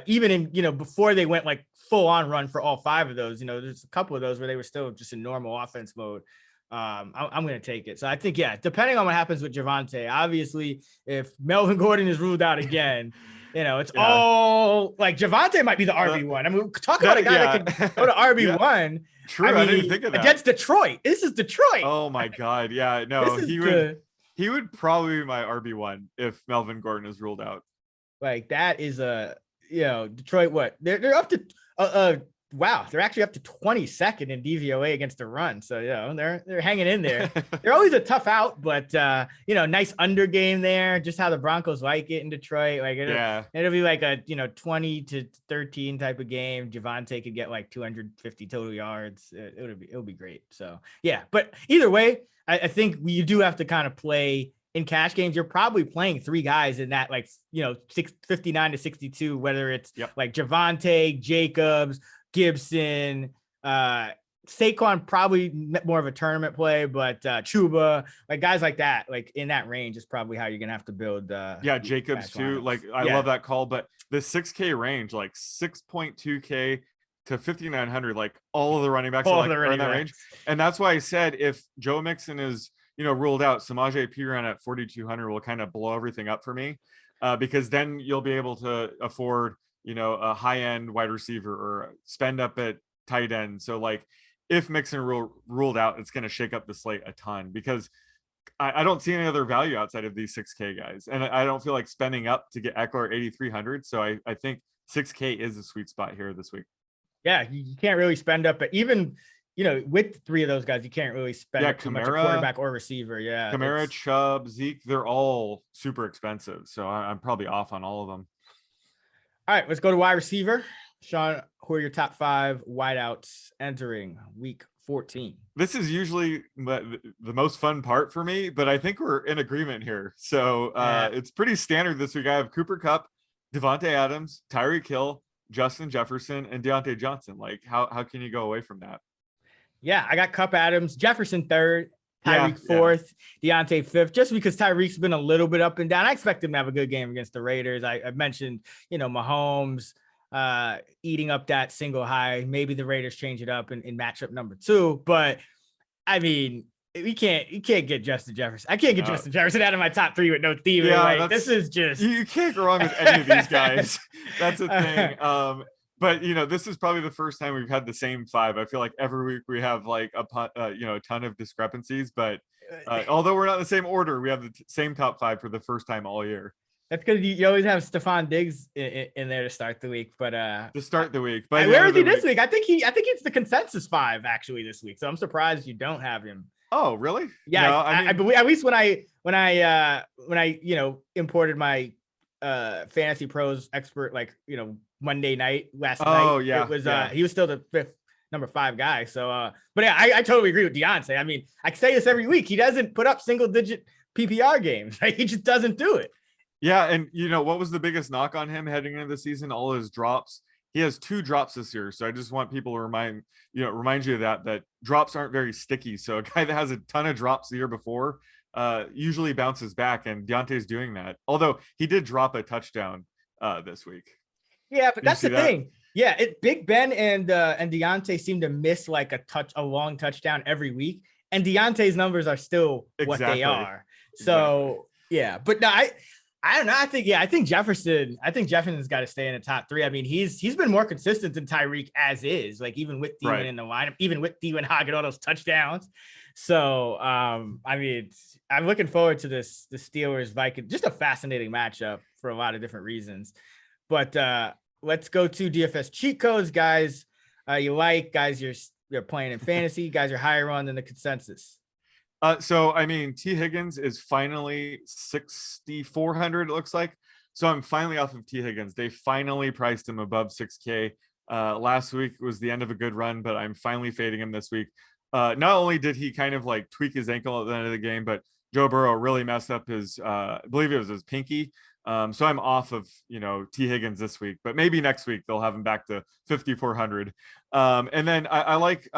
even in, before they went like full on run for all 5 of those, there's a couple of those where they were still just in normal offense mode. I'm going to take it. So I think, depending on what happens with Javonte, obviously, if Melvin Gordon is ruled out again, it's all like Javonte might be the RB1. I mean, talk about a guy that can go to RB1. True. I didn't think of that. Against Detroit. This is Detroit. Oh my God. Yeah, no, he would probably be my RB1 if Melvin Gordon is ruled out. Like that is Detroit. What they're up to, wow, they're actually up to 22nd in DVOA against the run. So, they're hanging in there. They're always a tough out, but, nice under game there. Just how the Broncos like it in Detroit. Like, it'll be like a, 20 to 13 type of game. Javonte could get like 250 total yards. It'll be great. So, but either way, I think you do have to kind of play in cash games, you're probably playing 3 guys in that, like, 59 to 62, whether it's like Javonte, Jacobs, Gibson, Saquon, probably more of a tournament play, but Chuba, like guys like that, like in that range is probably how you're going to have to build. Jacobs too. Like I love that call, but the 6K range, like 6.2K to 5,900, like all of the running backs are in that range. And that's why I said, if Joe Mixon is, ruled out, Samaje Perine at 4,200 will kind of blow everything up for me, because then you'll be able to afford, a high end wide receiver or spend up at tight end. So like, if Mixon ruled out, it's going to shake up the slate a ton, because I don't see any other value outside of these 6K guys. And I don't feel like spending up to get Eckler 8,300. So I think 6K is the sweet spot here this week. Yeah, you can't really spend up, but even, with 3 of those guys, you can't really spend up too much a quarterback or receiver. Yeah. Kamara, Chubb, Zeke, they're all super expensive. So I'm probably off on all of them. All right, let's go to wide receiver. Sean, who are your top 5 wideouts entering week 14? This is usually the most fun part for me, but I think we're in agreement here. So it's pretty standard this week. I have Cooper Kupp, Devontae Adams, Tyreek Hill, Justin Jefferson, and Deontay Johnson. Like, how can you go away from that? Yeah, I got Kupp, Adams, Jefferson 3rd, Tyreek 4th, Deontay 5th, just because Tyreek's been a little bit up and down. I expect him to have a good game against the Raiders. I mentioned, Mahomes eating up that single high. Maybe the Raiders change it up in matchup number 2, but I mean, you can't get Justin Jefferson. I can't get Justin Jefferson out of my top 3 with no Thielen. Yeah, this is just, you can't go wrong with any of these guys. That's the thing. But this is probably the first time we've had the same 5. I feel like every week we have like a ton of discrepancies, but although we're not in the same order, we have the same top 5 for the first time all year. That's because you always have Stephon Diggs in there to start the week, but where is he this week? I think it's the consensus 5 actually this week. So I'm surprised you don't have him. Oh, really? Yeah, no, I believe, at least when I imported my Fantasy Pros expert, Monday night last night. Oh yeah, it was he was still the 5th number 5 guy. So but yeah, I totally agree with Deontay. I mean, I say this every week. He doesn't put up single digit PPR games. Right? He just doesn't do it. Yeah, and what was the biggest knock on him heading into the season? All his drops. He has 2 drops this year, so I just want people to remind you of that drops aren't very sticky. So a guy that has a ton of drops the year before usually bounces back, and Deontay's doing that. Although he did drop a touchdown this week. Yeah, but that's the thing. Yeah, Big Ben and Deontay seem to miss like a long touchdown every week, and Deontay's numbers are still what they are. So yeah, but no, I don't know. I think Jefferson's got to stay in the top 3. I mean, he's been more consistent than Tyreek as is, like even with Thielen in the lineup, even with Thielen hogging all those touchdowns. So, I mean, I'm looking forward to the Steelers Vikings, just a fascinating matchup for a lot of different reasons. But let's go to DFS cheat codes, guys. Guys, you're playing in fantasy, guys are higher on than the consensus. So I mean, T. Higgins is finally 6,400. It looks like. So I'm finally off of T. Higgins. They finally priced him above 6K. Last week was the end of a good run, but I'm finally fading him this week. Not only did he kind of like tweak his ankle at the end of the game, but Joe Burrow really messed up his, I believe it was his pinky. So I'm off of, T. Higgins this week, but maybe next week they'll have him back to 5,400. And then I like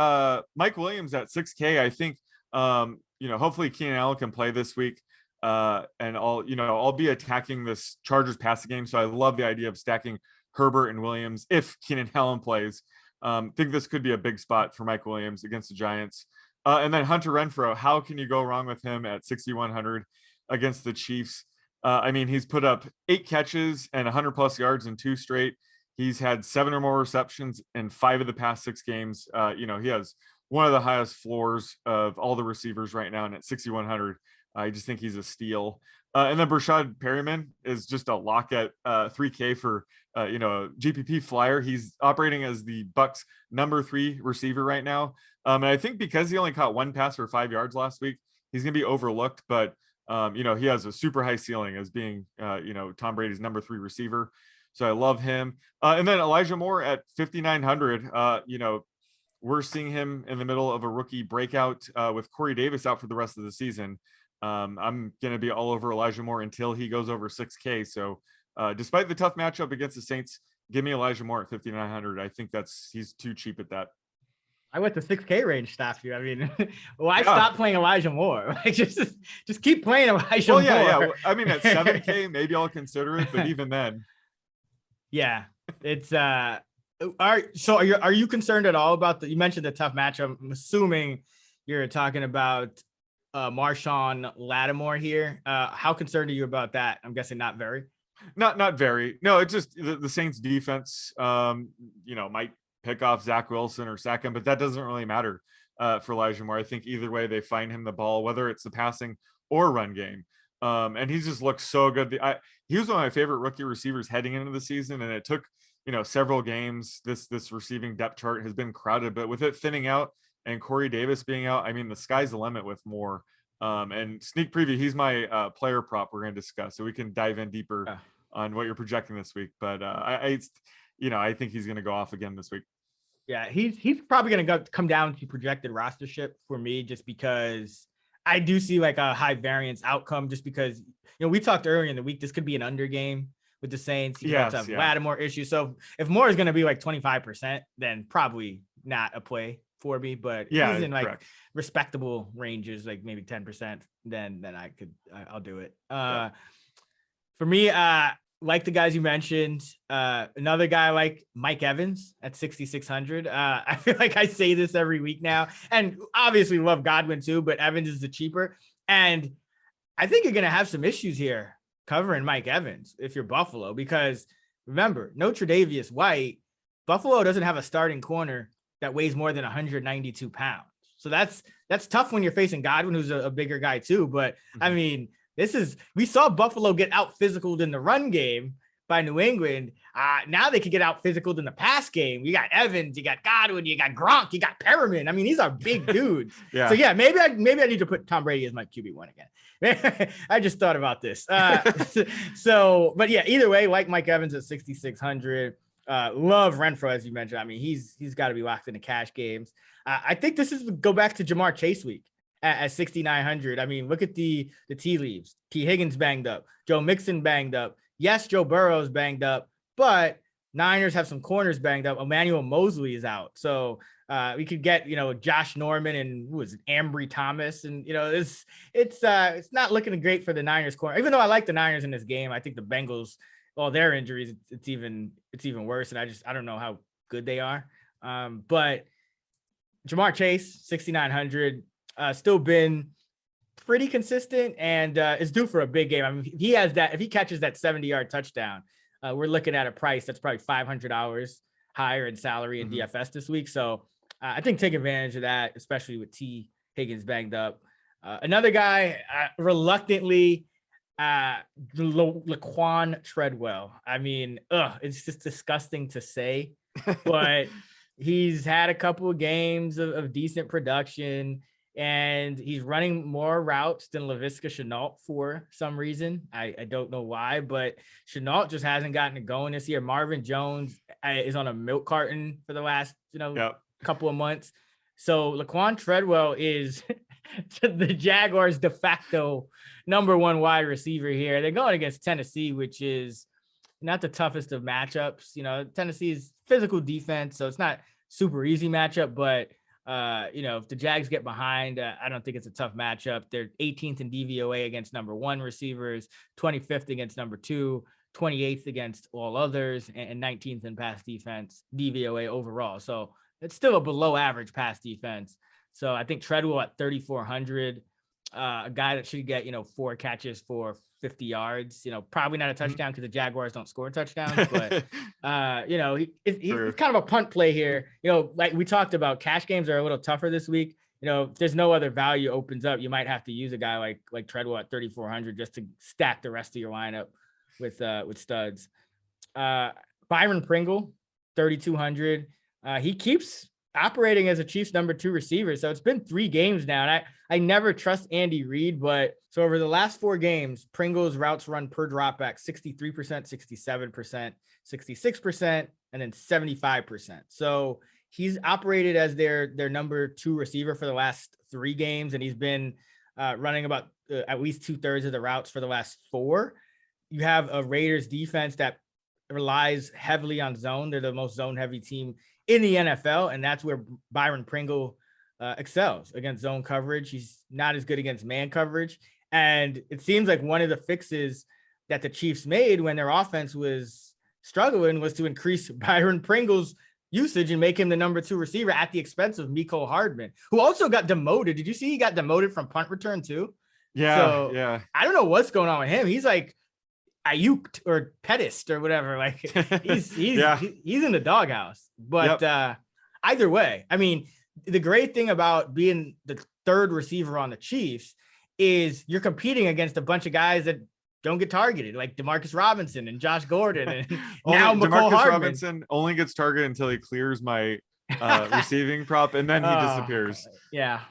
Mike Williams at 6K. I think, hopefully Keenan Allen can play this week. And I'll be attacking this Chargers passing game. So I love the idea of stacking Herbert and Williams if Keenan Allen plays. Think this could be a big spot for Mike Williams against the Giants. And then Hunter Renfrow, how can you go wrong with him at 6,100 against the Chiefs? I mean, he's put up 8 catches and 100 plus yards in 2 straight. He's had 7 or more receptions in 5 of the past 6 games. He has one of the highest floors of all the receivers right now. And at 6,100, I just think he's a steal. And then Brashad Perriman is just a lock at 3K for, GPP flyer. He's operating as the Bucs number 3 receiver right now. And I think because he only caught 1 pass for 5 yards last week, he's going to be overlooked. But, he has a super high ceiling as being, Tom Brady's number 3 receiver. So I love him. And then Elijah Moore at 5,900, we're seeing him in the middle of a rookie breakout with Corey Davis out for the rest of the season. I'm going to be all over Elijah Moore until he goes over 6K. So despite the tough matchup against the Saints, give me Elijah Moore at 5,900. I think he's too cheap at that. I went to 6K range stop you. I mean, why stop playing Elijah Moore? Like just keep playing Elijah Moore. Yeah. I mean, at 7K, maybe I'll consider it, but even then. Yeah, it's are you concerned at all about you mentioned the tough matchup? I'm assuming you're talking about Marshawn Lattimore here. How concerned are you about that? I'm guessing not very. Not very. No, it's just the Saints defense, might pick off Zach Wilson or sack him, but that doesn't really matter for Elijah Moore. I think either way they find him the ball, whether it's the passing or run game. And he just looks so good. He was one of my favorite rookie receivers heading into the season, and it took several games. This receiving depth chart has been crowded, but with it thinning out and Corey Davis being out, I mean, the sky's the limit with Moore. And sneak preview, he's my player prop we're going to discuss, so we can dive in deeper on what you're projecting this week. But I think he's going to go off again this week. Yeah, he's probably going to come down to projected rostership for me, just because I do see like a high variance outcome, just because, we talked earlier in the week, this could be an under game with the Saints. You have Lattimore issues. So if Moore is going to be like 25%, then probably not a play for me, but he's in like correct. Respectable ranges, like maybe 10%, then I'll do it. For me, like the guys you mentioned, another guy like Mike Evans at 6,600. I feel like I say this every week now, and obviously love Godwin too, but Evans is the cheaper. And I think you're going to have some issues here covering Mike Evans if you're Buffalo, because remember, no Tre'Davious White. Buffalo doesn't have a starting corner that weighs more than 192 pounds. So that's tough when you're facing Godwin, who's a bigger guy too. But I mean, we saw Buffalo get out physicaled in the run game by New England. Now they could get out physicaled in the pass game. You got Evans, you got Godwin, you got Gronk, you got Perriman. I mean, these are big dudes. So yeah, maybe I need to put Tom Brady as my QB1 again. I just thought about this. But yeah, either way, like Mike Evans at 6,600. Love Renfro, as you mentioned. I mean, he's got to be locked into cash games. I think this is go back to Jamar Chase week at 6,900. I mean, look at the tea leaves. T. Higgins banged up. Joe Mixon banged up. Yes, Joe Burrow's banged up, but Niners have some corners banged up. Emmanuel Mosley is out. So we could get, Josh Norman and Ambry Thomas. And, it's not looking great for the Niners corner. Even though I like the Niners in this game, I think the Bengals, all their injuries, it's even worse. And I don't know how good they are. But Jamar Chase, 6,900, still been pretty consistent and is due for a big game. I mean, if he catches that 70-yard touchdown, we're looking at a price that's probably $500 higher in salary in DFS this week. So I think take advantage of that, especially with T. Higgins banged up. Another guy, reluctantly, Laquan Treadwell. I mean, it's just disgusting to say, but he's had a couple of games of decent production, and he's running more routes than Laviska Shenault for some reason. I don't know why, but Shenault just hasn't gotten it going this year. Marvin Jones is on a milk carton for the last, couple of months. So Laquan Treadwell is the Jaguars' de facto number one wide receiver here. They're going against Tennessee, which is not the toughest of matchups. Tennessee's physical defense, so it's not super easy matchup, but if the Jags get behind, I don't think it's a tough matchup. They're 18th in DVOA against number one receivers, 25th against number two, 28th against all others, and 19th in pass defense, DVOA overall. So it's still a below average pass defense. So I think Treadwell at 3,400, a guy that should get, 4 catches for 50 yards, probably not a touchdown because the Jaguars don't score touchdowns, but he's kind of a punt play here. Like we talked about, cash games are a little tougher this week. If there's no other value opens up, you might have to use a guy like Treadwell at 3,400 just to stack the rest of your lineup with studs. Byron Pringle, 3,200. He keeps operating as a Chiefs number 2 receiver. So it's been 3 games now. And I never trust Andy Reid, but so over the last 4 games, Pringle's routes run per dropback, 63%, 67%, 66%, and then 75%. So he's operated as their number 2 receiver for the last 3 games. And he's been running about at least 2/3 of the routes for the last 4. You have a Raiders defense that relies heavily on zone. They're the most zone heavy team in the NFL. And that's where Byron Pringle excels against zone coverage. He's not as good against man coverage. And it seems like one of the fixes that the Chiefs made when their offense was struggling was to increase Byron Pringle's usage and make him the number 2 receiver at the expense of Mecole Hardman, who also got demoted. Did you see he got demoted from punt return too? Yeah. So, yeah. I don't know what's going on with him. He's like Ayuk or Pettis or whatever. Like he's in the doghouse. But either way, I mean, the great thing about being the 3rd receiver on the Chiefs is you're competing against a bunch of guys that don't get targeted, like Demarcus Robinson and Josh Gordon, and now Mecole Hardman. Robinson only gets targeted until he clears my receiving prop, and then he disappears. Yeah,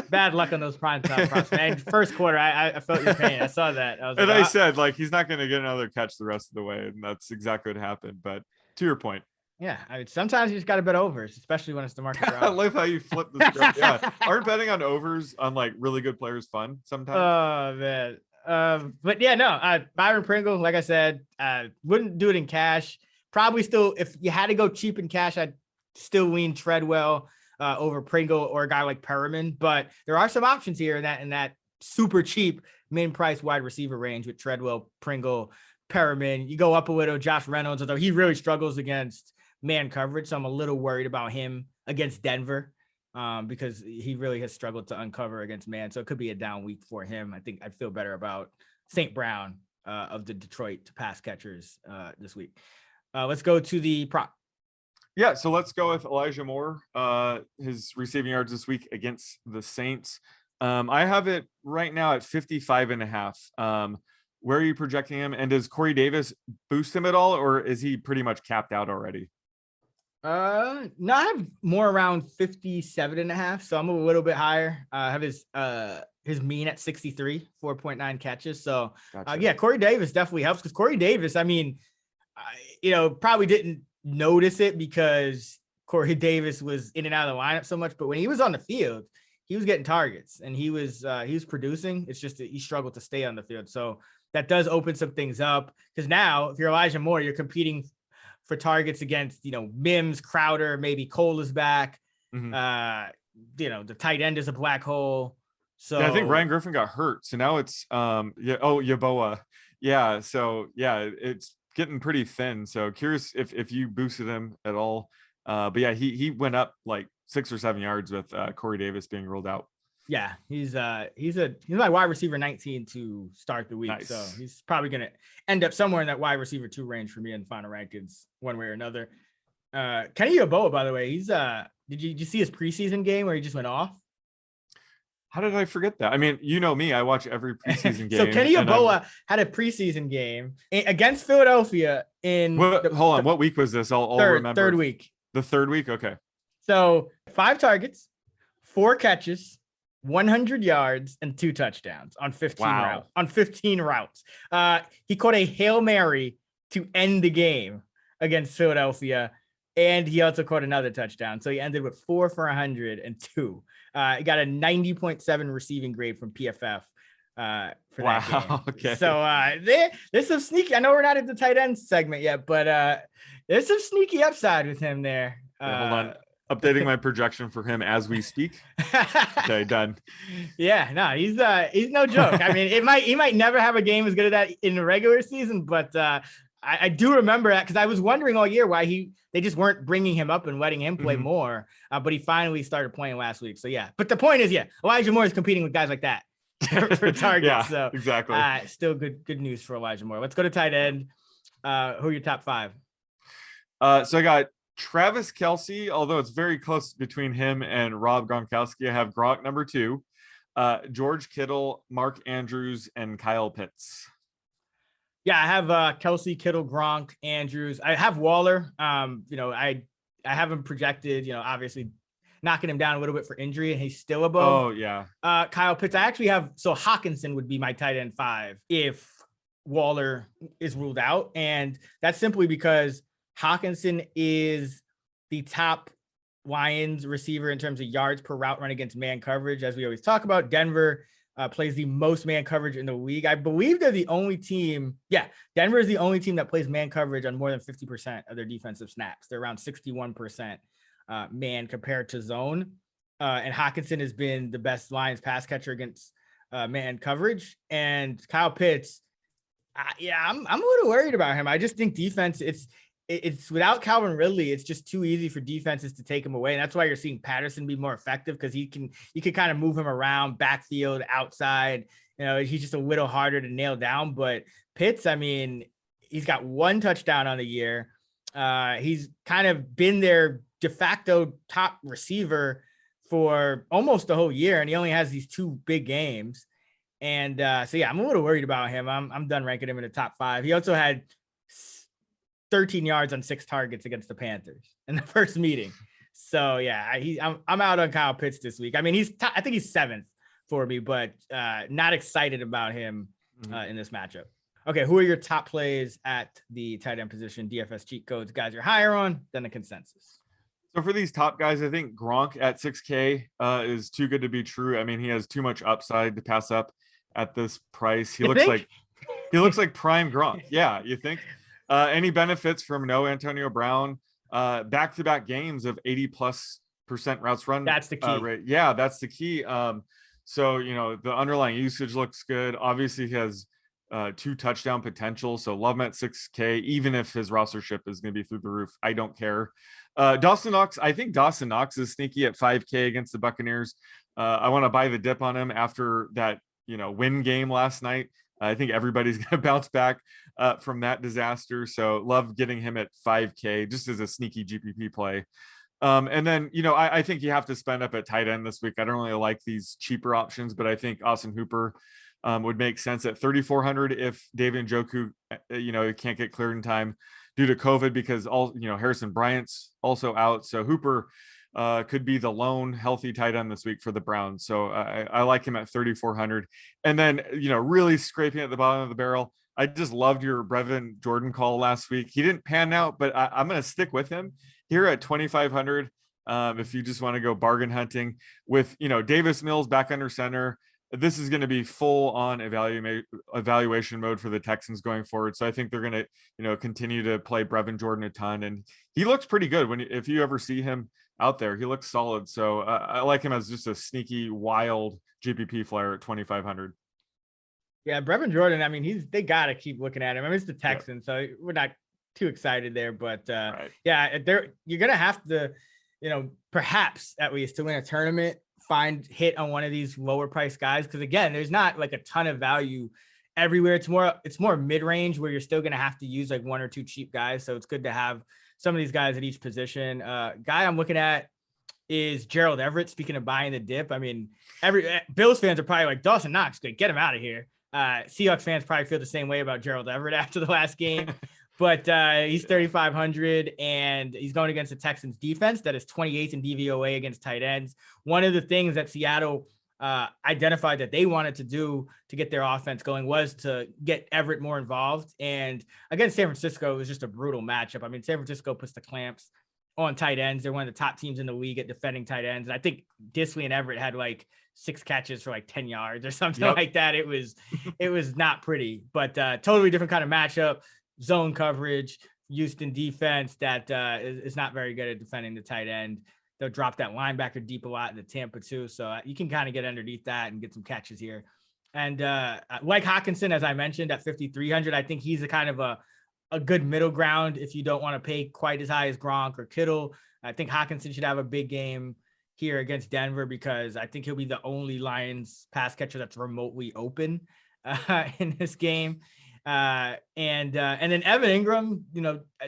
bad luck on those primetime props, man. First quarter, I felt your pain. I saw that. I said, like, he's not going to get another catch the rest of the way, and that's exactly what happened. But to your point. Yeah, I mean, sometimes you just got to bet overs, especially when it's DeMarcus Robinson. I love how you flip the script. Yeah, aren't betting on overs on like really good players fun sometimes? Oh man, but yeah, no. Byron Pringle, like I said, wouldn't do it in cash. Probably still, if you had to go cheap in cash, I'd still lean Treadwell over Pringle or a guy like Perriman. But there are some options here in that super cheap main price wide receiver range with Treadwell, Pringle, Perriman. You go up a little, Josh Reynolds, although he really struggles against man coverage, so I'm a little worried about him against Denver because he really has struggled to uncover against man. So it could be a down week for him. I think I'd feel better about St. Brown of the Detroit pass catchers this week. Let's go to the prop. Yeah, so let's go with Elijah Moore, his receiving yards this week against the Saints. I have it right now at 55.5. Where are you projecting him? And does Corey Davis boost him at all, or is he pretty much capped out already? No, I have more around 57.5, so I'm a little bit higher. I have his mean at 63, 4.9 catches. So Gotcha. Corey Davis definitely helps, because Corey Davis, I mean, probably didn't notice it because Corey Davis was in and out of the lineup so much, but when he was on the field, he was getting targets and he was producing. It's just that he struggled to stay on the field. So that does open some things up, because now if you're Elijah Moore, you're competing for targets against, Mims, Crowder, maybe Cole is back. Mm-hmm. The tight end is a black hole. So I think Ryan Griffin got hurt. So now it's Yaboa. Yeah. So it's getting pretty thin. So curious if you boosted him at all. But yeah, he went up like 6 or 7 yards with Corey Davis being rolled out. Yeah, he's my wide receiver 19 to start the week. Nice. So he's probably going to end up somewhere in that wide receiver 2 range for me in final rankings one way or another. Kenny Yeboah, by the way, he's did you see his preseason game where he just went off? How did I forget that? I mean, you know me, I watch every preseason game. So Kenny Yeboah had a preseason game against Philadelphia hold on, what week was this? I'll remember. Third week. The third week, okay. So 5 targets, 4 catches, 100 yards, and 2 touchdowns on 15 routes. On 15 routes, he caught a Hail Mary to end the game against Philadelphia, and he also caught another touchdown. So he ended with 4 for 102. He got a 90.7 receiving grade from PFF for that game. Okay. So there's some sneaky. I know we're not at the tight end segment yet, but there's some sneaky upside with him there. Hold on. Updating my projection for him as we speak. Okay, done. Yeah, no, he's no joke. I mean, he might never have a game as good as that in the regular season, but I do remember that because I was wondering all year why they just weren't bringing him up and letting him play more. But he finally started playing last week. So yeah, but the point is, Elijah Moore is competing with guys like that for targets. Yeah, so exactly. Still good news for Elijah Moore. Let's go to tight end. Who are your top 5? So I got Travis Kelce, although it's very close between him and Rob Gronkowski. I have Gronk number 2, George Kittle, Mark Andrews, and Kyle Pitts. Yeah, I have Kelce, Kittle, Gronk, Andrews. I have Waller. I have him projected, obviously knocking him down a little bit for injury, and he's still above. Oh, yeah. Kyle Pitts. I actually have, so Hawkinson would be my tight end 5 if Waller is ruled out. And that's simply because Hawkinson is the top Lions receiver in terms of yards per route run against man coverage. As we always talk about, Denver plays the most man coverage in the league. I believe they're the only team. Yeah, Denver is the only team that plays man coverage on more than 50% of their defensive snaps. They're around 61% man compared to zone. And Hawkinson has been the best Lions pass catcher against man coverage. And Kyle Pitts, I'm a little worried about him. I just think defense, it's without Calvin Ridley, it's just too easy for defenses to take him away. And that's why you're seeing Patterson be more effective, because you can kind of move him around backfield, outside. He's just a little harder to nail down. But Pitts, I mean, he's got 1 touchdown on the year. He's kind of been their de facto top receiver for almost the whole year, and he only has these 2 big games. And so I'm a little worried about him. I'm done ranking him in the top 5. He also had 13 yards on 6 targets against the Panthers in the first meeting. So I'm out on Kyle Pitts this week. I mean, I think he's 7th for me, but not excited about him in this matchup. Okay, who are your top plays at the tight end position? DFS cheat codes, guys you're higher on than the consensus. So for these top guys, I think Gronk at 6K is too good to be true. I mean, he has too much upside to pass up at this price. He looks like prime Gronk. Yeah, you think? Any benefits from no Antonio Brown, back-to-back games of 80+% routes run. That's the key. Rate. Yeah, that's the key. So, the underlying usage looks good. Obviously, he has 2 touchdown potential. So love him at 6K, even if his rostership is going to be through the roof. I don't care. Dawson Knox, I think Dawson Knox is sneaky at 5K against the Buccaneers. I want to buy the dip on him after that, win game last night. I think everybody's going to bounce back from that disaster. So love getting him at 5K just as a sneaky GPP play. And then, I think you have to spend up at tight end this week. I don't really like these cheaper options, but I think Austin Hooper would make sense at 3,400 if David Njoku, can't get cleared in time due to COVID, because Harrison Bryant's also out. So Hooper could be the lone healthy tight end this week for the Browns. So I like him at 3,400. And then, really scraping at the bottom of the barrel, I just loved your Brevin Jordan call last week. He didn't pan out, but I'm going to stick with him here at 2,500. If you just want to go bargain hunting with, Davis Mills back under center, this is going to be full on evaluation mode for the Texans going forward. So I think they're going to, continue to play Brevin Jordan a ton. And he looks pretty good if you ever see him out there, he looks solid. So I like him as just a sneaky, wild GPP flyer at 2,500. Yeah, Brevin Jordan, I mean, they got to keep looking at him. I mean, it's the Texans, so we're not too excited there. But right. You're going to have to, perhaps at least to win a tournament, hit on one of these lower price guys. Because again, there's not like a ton of value everywhere. It's more mid-range where you're still going to have to use like 1 or 2 cheap guys. So it's good to have some of these guys at each position. Guy I'm looking at is Gerald Everett. Speaking of buying the dip, I mean, Bills fans are probably like, Dawson Knox, good, get him out of here. Seahawks fans probably feel the same way about Gerald Everett after the last game. But he's 3,500, and he's going against the Texans defense that is 28th in DVOA against tight ends. One of the things that Seattle identified that they wanted to do to get their offense going was to get Everett more involved. And against San Francisco, it was just a brutal matchup. I mean, San Francisco puts the clamps on tight ends. They're one of the top teams in the league at defending tight ends. And I think Disley and Everett had like 6 catches for like 10 yards or something like that. It was not pretty, but totally different kind of matchup. Zone coverage, Houston defense that is not very good at defending the tight end. They'll drop that linebacker deep a lot in the Tampa too. So you can kind of get underneath that and get some catches here. And like Hawkinson, as I mentioned, at 5,300, I think he's a kind of a good middle ground if you don't want to pay quite as high as Gronk or Kittle. I think Hawkinson should have a big game here against Denver because I think he'll be the only Lions pass catcher that's remotely open in this game. And then Evan Ingram,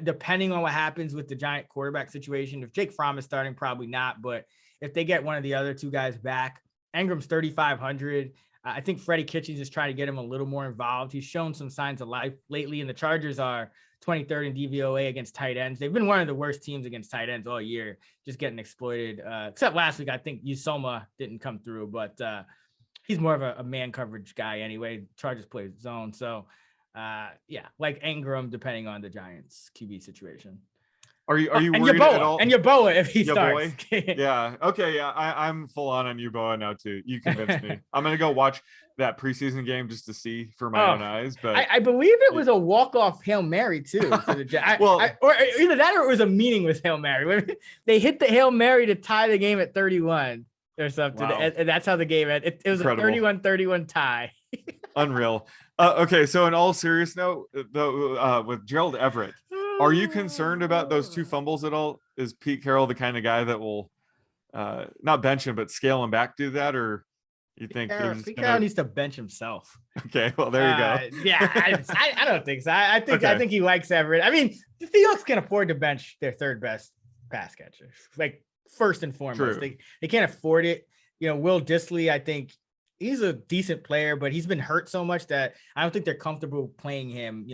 depending on what happens with the Giant quarterback situation, if Jake Fromm is starting, probably not, but if they get one of the other 2 guys back, Ingram's 3,500. I think Freddie Kitchens is trying to get him a little more involved. He's shown some signs of life lately, and the Chargers are 23rd in DVOA against tight ends. They've been one of the worst teams against tight ends all year, just getting exploited. Except last week, I think Usoma didn't come through, but he's more of a man coverage guy anyway. Chargers play zone, so like Ingram, depending on the Giants QB situation. Are you and worried at all? And Yaboa if he Your starts. boy? Yeah. Okay. Yeah. I'm full on Yuboa now too. You convinced me. I'm gonna go watch that preseason game just to see for my own eyes. But I believe it was a walk-off Hail Mary too for the Jets. Or either that or it was a meaningless Hail Mary. They hit the Hail Mary to tie the game at 31 or something. Wow. And that's how the game ended. It was incredible. A 31-31 tie. Unreal. Okay, so in all serious note, though, with Gerald Everett, are you concerned about those 2 fumbles at all? Is Pete Carroll the kind of guy that will not bench him but scale him back to that, or you think Pete Carroll needs to bench himself? Okay, well there you go. Yeah, I don't think so. I think he likes Everett. I mean, the Seahawks can afford to bench their 3rd best pass catcher, like first and foremost. They can't afford it. Will Dissly, I think he's a decent player, but he's been hurt so much that I don't think they're comfortable playing him,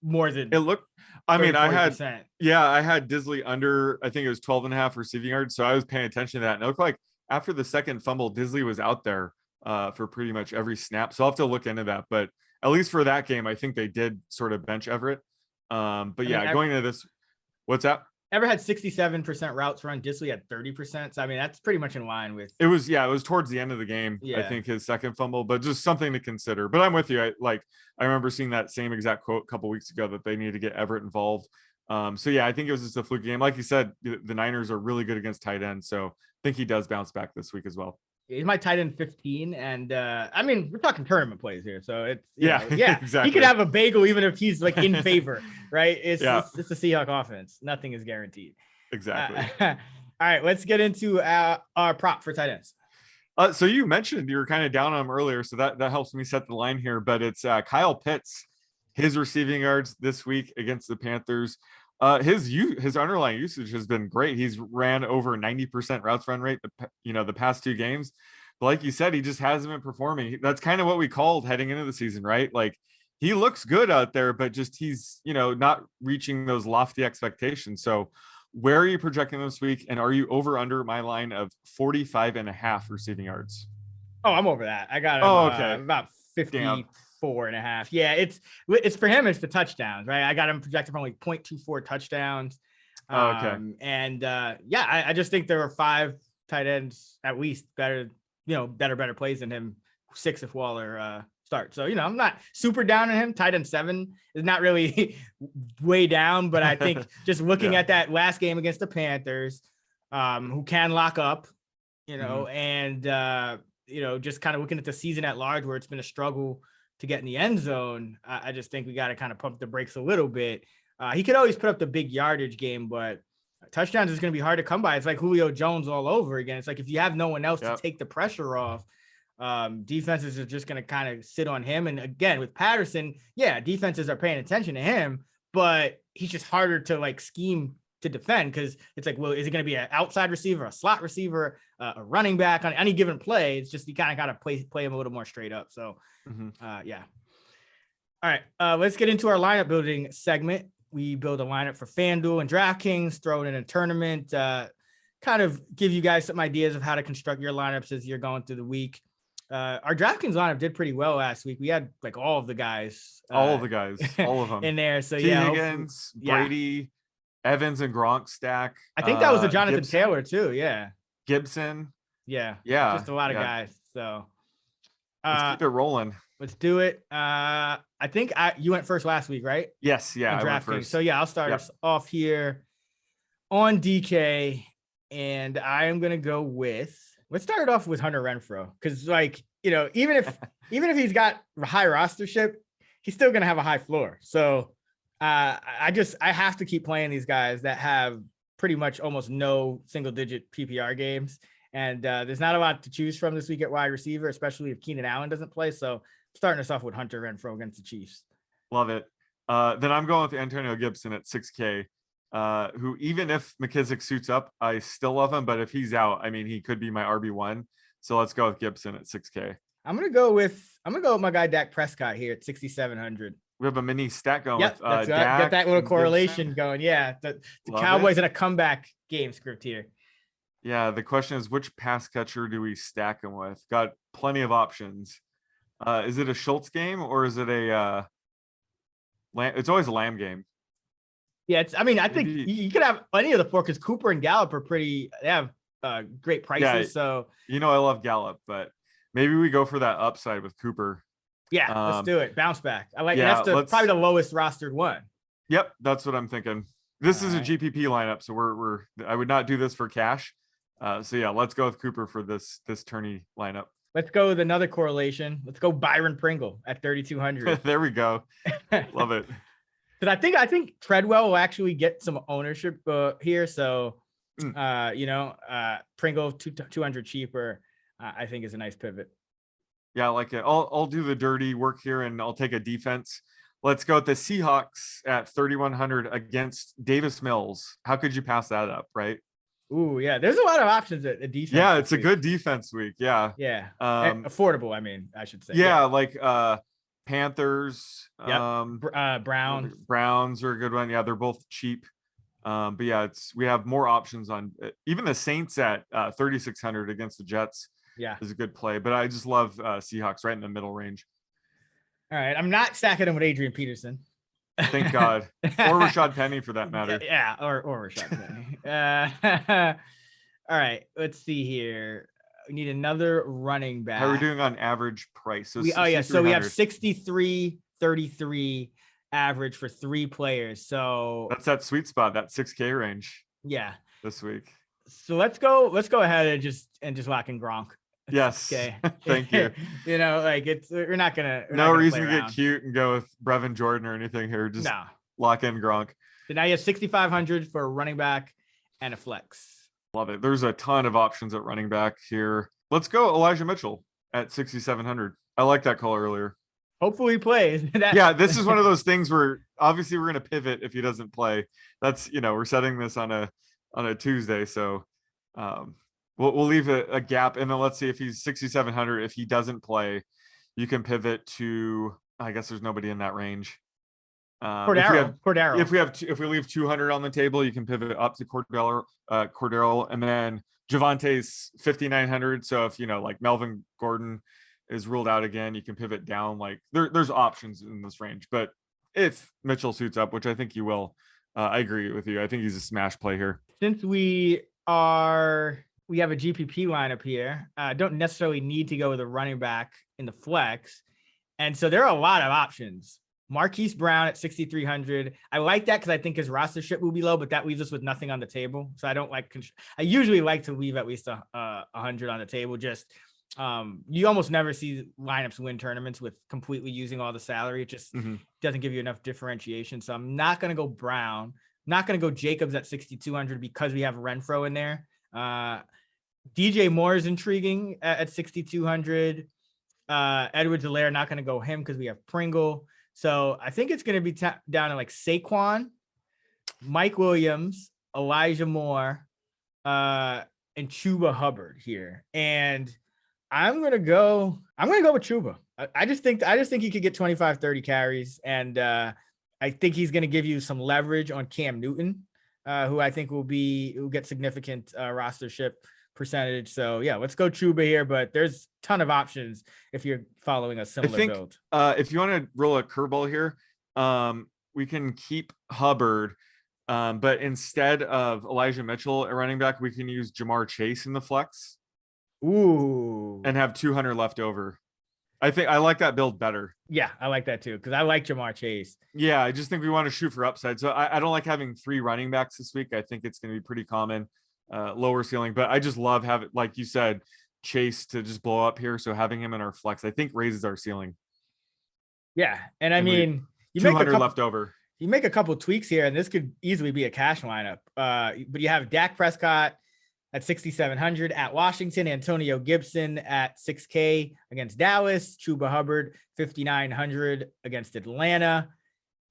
more than it looked. I mean, 40%. I had Dissly under, I think it was 12.5 receiving yards. So I was paying attention to that. And it looked like after the second fumble, Dissly was out there for pretty much every snap. So I'll have to look into that. But at least for that game, I think they did sort of bench Everett. Going into this, what's that? Everett had 67% routes run. Dissly had 30%. So I mean, that's pretty much in line with. It was towards the end of the game. Yeah. I think his second fumble, but just something to consider. But I'm with you. I remember seeing that same exact quote a couple weeks ago that they need to get Everett involved. I think it was just a fluke game. Like you said, the Niners are really good against tight ends, so I think he does bounce back this week as well. He's my tight end 15, and I mean, we're talking tournament plays here, so it's exactly. He could have a bagel even if he's like in favor, right? It's the Seahawks offense. Nothing is guaranteed. Exactly. All right, let's get into our prop for tight ends. So you mentioned you were kind of down on him earlier, so that helps me set the line here. But it's Kyle Pitts, his receiving yards this week against the Panthers. His underlying usage has been great. He's ran over 90% routes run rate, the past 2 games. But like you said, he just hasn't been performing. That's kind of what we called heading into the season, right? Like he looks good out there, but just he's, not reaching those lofty expectations. So where are you projecting this week? And are you over under my line of 45.5 receiving yards? Oh, I'm over that. I got about 54.5. Yeah, it's for him. It's the touchdowns, right? I got him projected from like 0.24 touchdowns. I just think there are 5 tight ends at least better plays than him. 6 if Waller starts. So I'm not super down on him. Tight end 7 is not really way down, but I think just looking at that last game against the Panthers, who can lock up, and just kind of looking at the season at large where it's been a struggle to get in the end zone, I just think we got to kind of pump the brakes a little bit. He could always put up the big yardage game, but touchdowns is going to be hard to come by. It's like Julio Jones all over again. It's like if you have no one else to take the pressure off, defenses are just going to kind of sit on him. And again, with Patterson, defenses are paying attention to him, but he's just harder to like scheme to defend because it's like, well, is it going to be an outside receiver, a slot receiver, a running back on any given play? It's just you kind of got to play him a little more straight up. So, All right, let's get into our lineup building segment. We build a lineup for FanDuel and DraftKings, throw it in a tournament, kind of give you guys some ideas of how to construct your lineups as you're going through the week. Our DraftKings lineup did pretty well last week. We had like all of them in there. So Higgins, Brady, Evans and Gronk stack. I think that was a Jonathan Taylor too. Yeah. Gibson. Yeah. Just a lot of guys. So let's keep it rolling. Let's do it. I think you went first last week, right? Yes. Yeah. I went first. So I'll start us off here on DK, and I am going to go with, let's start it off with Hunter Renfrow. Cause even if he's got high rostership, he's still going to have a high floor. So I have to keep playing these guys that have pretty much almost no single digit PPR games. And there's not a lot to choose from this week at wide receiver, especially if Keenan Allen doesn't play. So starting us off with Hunter Renfrow against the Chiefs. Love it. Then I'm going with Antonio Gibson at 6K, who even if McKissick suits up, I still love him. But if he's out, I mean, he could be my RB1. So let's go with Gibson at 6K. I'm gonna go with my guy Dak Prescott here at 6,700. We have a mini stat going with Dak. Get that little correlation Gibson going. Yeah, the Cowboys in a comeback game script here. Yeah, the question is, which pass catcher do we stack him with? Got plenty of options. Is it a Schultz game or is it a it's always a Lamb game? Yeah, I mean, I think Maybe, you could have any of the four because Cooper and Gallup are they have great yeah, prices. So I love Gallup, but maybe we go for that upside with Cooper. yeah, let's do it. Bounce back. I like, and Yeah, that's probably the lowest rostered one. Yep, that's what I'm thinking. This is a right. GPP lineup, so I would not do this for cash. So yeah, let's go with Cooper for this tourney lineup. Let's go with another correlation. Let's go Byron Pringle at 3,200. There we go. Love it. Because I think Treadwell will actually get some ownership here. So, Pringle 200 cheaper, I think is a nice pivot. Yeah, I like it. I'll do the dirty work here, and I'll take a defense. Let's go with the Seahawks at 3,100 against Davis Mills. How could you pass that up, right? Ooh, yeah. There's a lot of options at defense. Yeah, it's a good defense week. Yeah. Yeah. Affordable, I should say. Yeah, like Panthers. Yep. Browns. Browns are a good one. Yeah, they're both cheap. But yeah, we have more options on even the Saints at 3,600 against the Jets. Yeah, is a good play. But I just love Seahawks right in the middle range. All right, I'm not stacking them with Adrian Peterson. Thank God, or Rashad Penny for that matter. Yeah, or Rashad Penny. All right, let's see here. We need another running back. How are we doing on average price? So we have 63.33 average for 3 players. So that's that sweet spot, that 6K range. Yeah, this week. So let's go ahead and just lock in Gronk. Yes. Okay. Thank you. We're not gonna. No reason to get cute and go with Brevin Jordan or anything here. Just lock in Gronk. So now you have 6,500 for a running back and a flex. Love it. There's a ton of options at running back here. Let's go Elijah Mitchell at 6,700. I like that call earlier. Hopefully he plays. Yeah, this is one of those things where obviously we're going to pivot if he doesn't play. That's, we're setting this on a Tuesday. So we'll leave a gap. And then let's see if he's 6,700. If he doesn't play, you can pivot to, I guess there's nobody in that range. Cordero. If we leave 200 on the table, you can pivot up to Cordero, and then Javante's 5,900. So if like Melvin Gordon is ruled out again, you can pivot down. Like there's options in this range. But if Mitchell suits up, which I think he will, I agree with you. I think he's a smash play here. Since we have a GPP lineup here, don't necessarily need to go with a running back in the flex, and so there are a lot of options. Marquise Brown at 6,300. I like that because I think his rostership will be low, but that leaves us with nothing on the table. So I usually like to leave at least 100 on the table. Just you almost never see lineups win tournaments with completely using all the salary. It just doesn't give you enough differentiation. So I'm not going to go Brown. I'm not going to go Jacobs at 6,200 because we have Renfro in there. DJ Moore is intriguing at 6,200. Edwards-Helaire, not going to go him because we have Pringle. So I think it's going to be down to like Saquon, Mike Williams, Elijah Moore, and Chuba Hubbard here. And I'm going to go with Chuba. I just think he could get 25, 30 carries. And I think he's going to give you some leverage on Cam Newton, who I think will get significant rostership percentage. So yeah, let's go Chuba here, but there's a ton of options if you're following a similar build. If you want to roll a curveball here, we can keep Hubbard, but instead of Elijah Mitchell at running back, we can use Jamar Chase in the flex. Ooh. And have 200 left over. I think I like that build better. Yeah, I like that too, because I like Jamar Chase. Yeah, I just think we want to shoot for upside. So I don't like having 3 running backs this week. I think it's going to be pretty common. Lower ceiling, but I just love having, like you said, Chase to just blow up here. So having him in our flex, I think raises our ceiling. Yeah, and I mean, you 200 left over. You make a couple tweaks here, and this could easily be a cash lineup. But you have Dak Prescott at 6,700 at Washington, Antonio Gibson at 6K against Dallas, Chuba Hubbard 5,900 against Atlanta.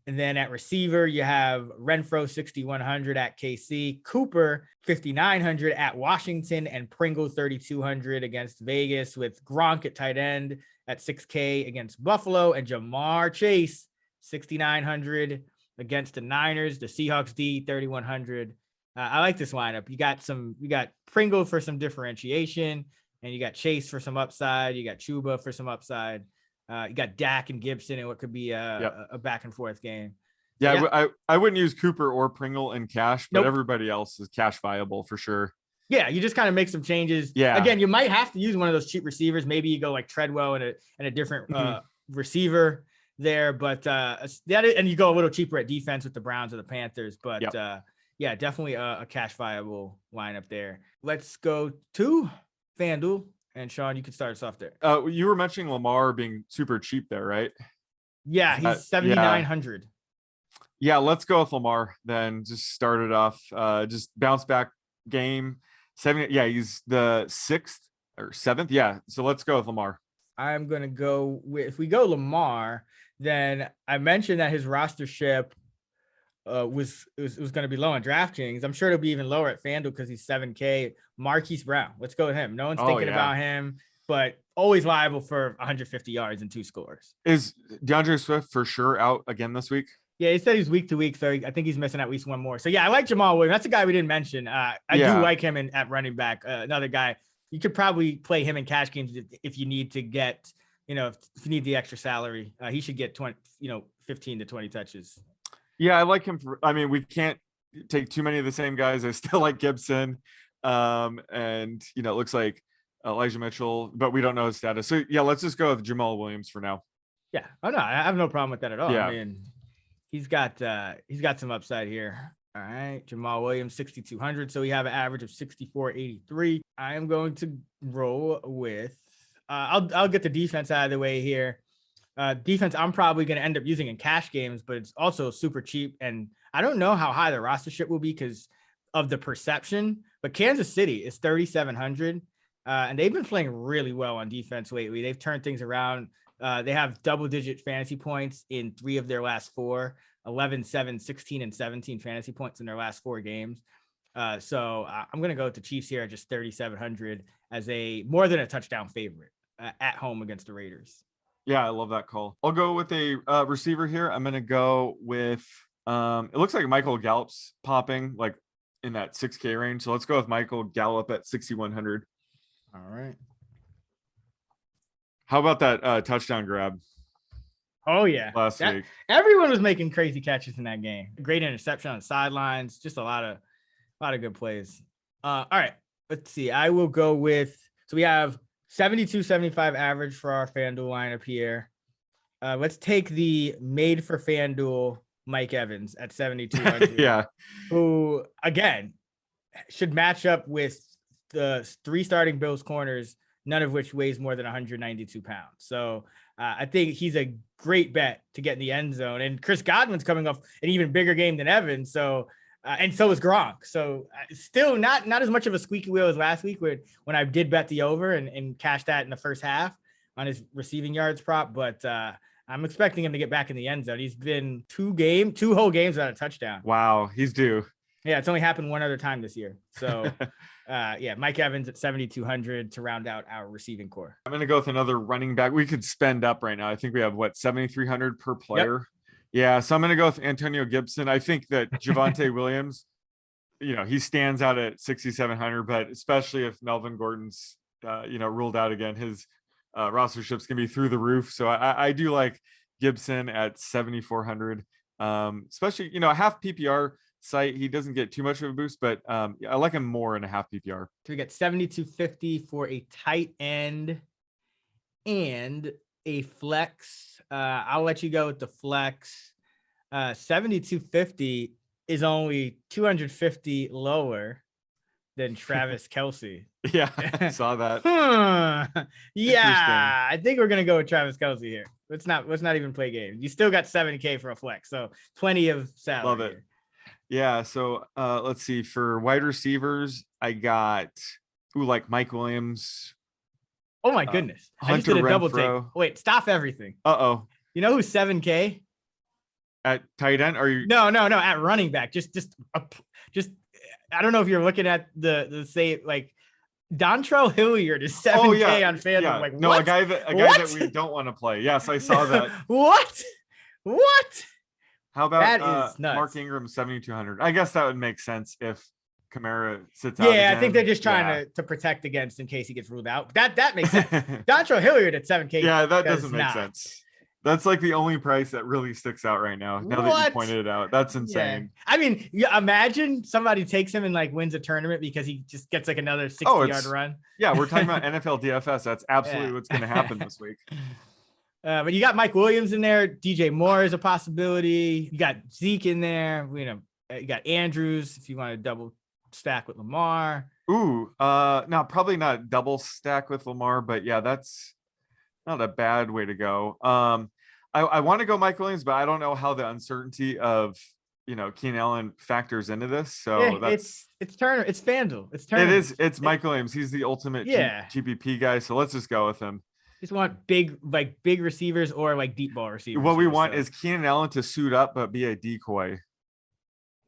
And then at receiver, you have Renfro 6,100 at KC, Cooper 5,900 at Washington, and Pringle 3,200 against Vegas, with Gronk at tight end at 6K against Buffalo, and Jamar Chase 6,900 against the Niners. The Seahawks D 3,100. I like this lineup. You got Pringle for some differentiation, and you got Chase for some upside. You got Chuba for some upside. You got Dak and Gibson and what could be a back and forth game. Yeah, I wouldn't use Cooper or Pringle in cash, but Nope. everybody else is cash viable for sure. Yeah, you just kind of make some changes. Yeah. Again, you might have to use one of those cheap receivers. Maybe you go like Treadwell and a different receiver there, but and you go a little cheaper at defense with the Browns or the Panthers. But yeah, definitely a cash viable lineup there. Let's go to FanDuel, and Sean, you can start us off there. You were mentioning Lamar being super cheap there, right? Yeah, he's 7,900. Yeah, let's go with Lamar then. Just start it off. Just bounce back game. 7. Yeah, he's the 6th or 7th. Yeah, so let's go with Lamar. I'm gonna go with, if we go Lamar, then I mentioned that his rostership was going to be low on DraftKings. I'm sure it'll be even lower at FanDuel because he's 7K. Marquise Brown. Let's go with him. No one's thinking about him, but always liable for 150 yards and 2 scores. Is DeAndre Swift for sure out again this week? Yeah, he said he's week to week, so I think he's missing at least one more. So yeah, I like Jamal Williams. That's a guy we didn't mention. I do like him at running back. Another guy you could probably play him in cash games if you need to get, if you need the extra salary. He should get 15 to 20 touches. Yeah, I like him. We can't take too many of the same guys. I still like Gibson, and it looks like Elijah Mitchell, but we don't know his status. So yeah, let's just go with Jamal Williams for now. Yeah, I have no problem with that at all. Yeah. I mean, he's got some upside here. All right, Jamal Williams 6,200, so we have an average of 64.83. I am going to roll with. I'll get the defense out of the way here. Defense, I'm probably going to end up using in cash games, but it's also super cheap. And I don't know how high the rostership will be because of the perception, but Kansas City is 3,700. And they've been playing really well on defense lately. They've turned things around. They have double-digit fantasy points in 3 of their last 4, 11, 7, 16, and 17 fantasy points in their last 4 games. So I'm going to go with the Chiefs here at just 3,700 as a more than a touchdown favorite at home against the Raiders. Yeah, I love that call. I'll go with a receiver here. I'm going to go with, it looks like Michael Gallup's popping like in that 6K range. So let's go with Michael Gallup at 6,100. All right. How about that touchdown grab? Oh, yeah. Last week. Everyone was making crazy catches in that game. Great interception on the sidelines. Just a lot of good plays. All right. Let's see. I will go with, so we have 72.75 average for our FanDuel lineup here. Let's take the made for FanDuel Mike Evans at 7,200. Yeah. Who, again, should match up with the 3 starting Bills corners, none of which weighs more than 192 pounds. So I think he's a great bet to get in the end zone. And Chris Godwin's coming off an even bigger game than Evans. So, and so is Gronk. So still not as much of a squeaky wheel as last week when I did bet the over and cashed that in the first half on his receiving yards prop. But I'm expecting him to get back in the end zone. He's been 2 whole games without a touchdown. Wow, he's due. Yeah, it's only happened one other time this year. So, yeah, Mike Evans at 7,200 to round out our receiving core. I'm going to go with another running back. We could spend up right now. I think we have, 7,300 per player? Yep. Yeah, so I'm going to go with Antonio Gibson. I think that Javonte Williams, he stands out at 6,700, but especially if Melvin Gordon's, ruled out again, his rosterships can be through the roof. So I do like Gibson at 7,400, especially, a half PPR site. He doesn't get too much of a boost, but I like him more in a half PPR. So we get 7,250 for a tight end and a flex. I'll let you go with the flex. 7,250 is only 250 lower than Travis Kelce. Yeah, I saw that. Yeah, I think we're gonna go with Travis Kelce here. Let's not even play games. You still got 7K for a flex, so plenty of salary. Love it. Here. Yeah, so let's see. For wide receivers, I got like Mike Williams. Oh my goodness. I just did a double take. Wait, stop everything. Uh-oh. You know who's 7K? At tight end? Are you No, at running back. Just I don't know if you're looking at the say like Dontrell Hilliard is 7K on FanDuel. Yeah. Like, no, what? a guy that we don't want to play. Yes, I saw that. What? How about that is nuts. Mark Ingram 7,200? I guess that would make sense if Kamara sits out. Yeah, I think they're just trying to protect against in case he gets ruled out. That makes sense. Dontrell Hilliard at 7K. Yeah, that doesn't make sense. That's like the only price that really sticks out right now. Now that you pointed it out, that's insane. Yeah. I mean, imagine somebody takes him and like wins a tournament because he just gets like another 60-yard run. Yeah, we're talking about NFL DFS. That's absolutely what's going to happen this week. But you got Mike Williams in there. DJ Moore is a possibility. You got Zeke in there. You got Andrews if you want to double stack with Lamar. Ooh, no, probably not double stack with Lamar, but yeah, that's not a bad way to go. I want to go Mike Williams, but I don't know how the uncertainty of Keenan Allen factors into this. So it's Turner. It's FanDuel. It's Turner. It's Mike Williams. He's the ultimate GPP guy. So let's just go with him. Just want big receivers or like deep ball receivers. What we want is Keenan Allen to suit up but be a decoy.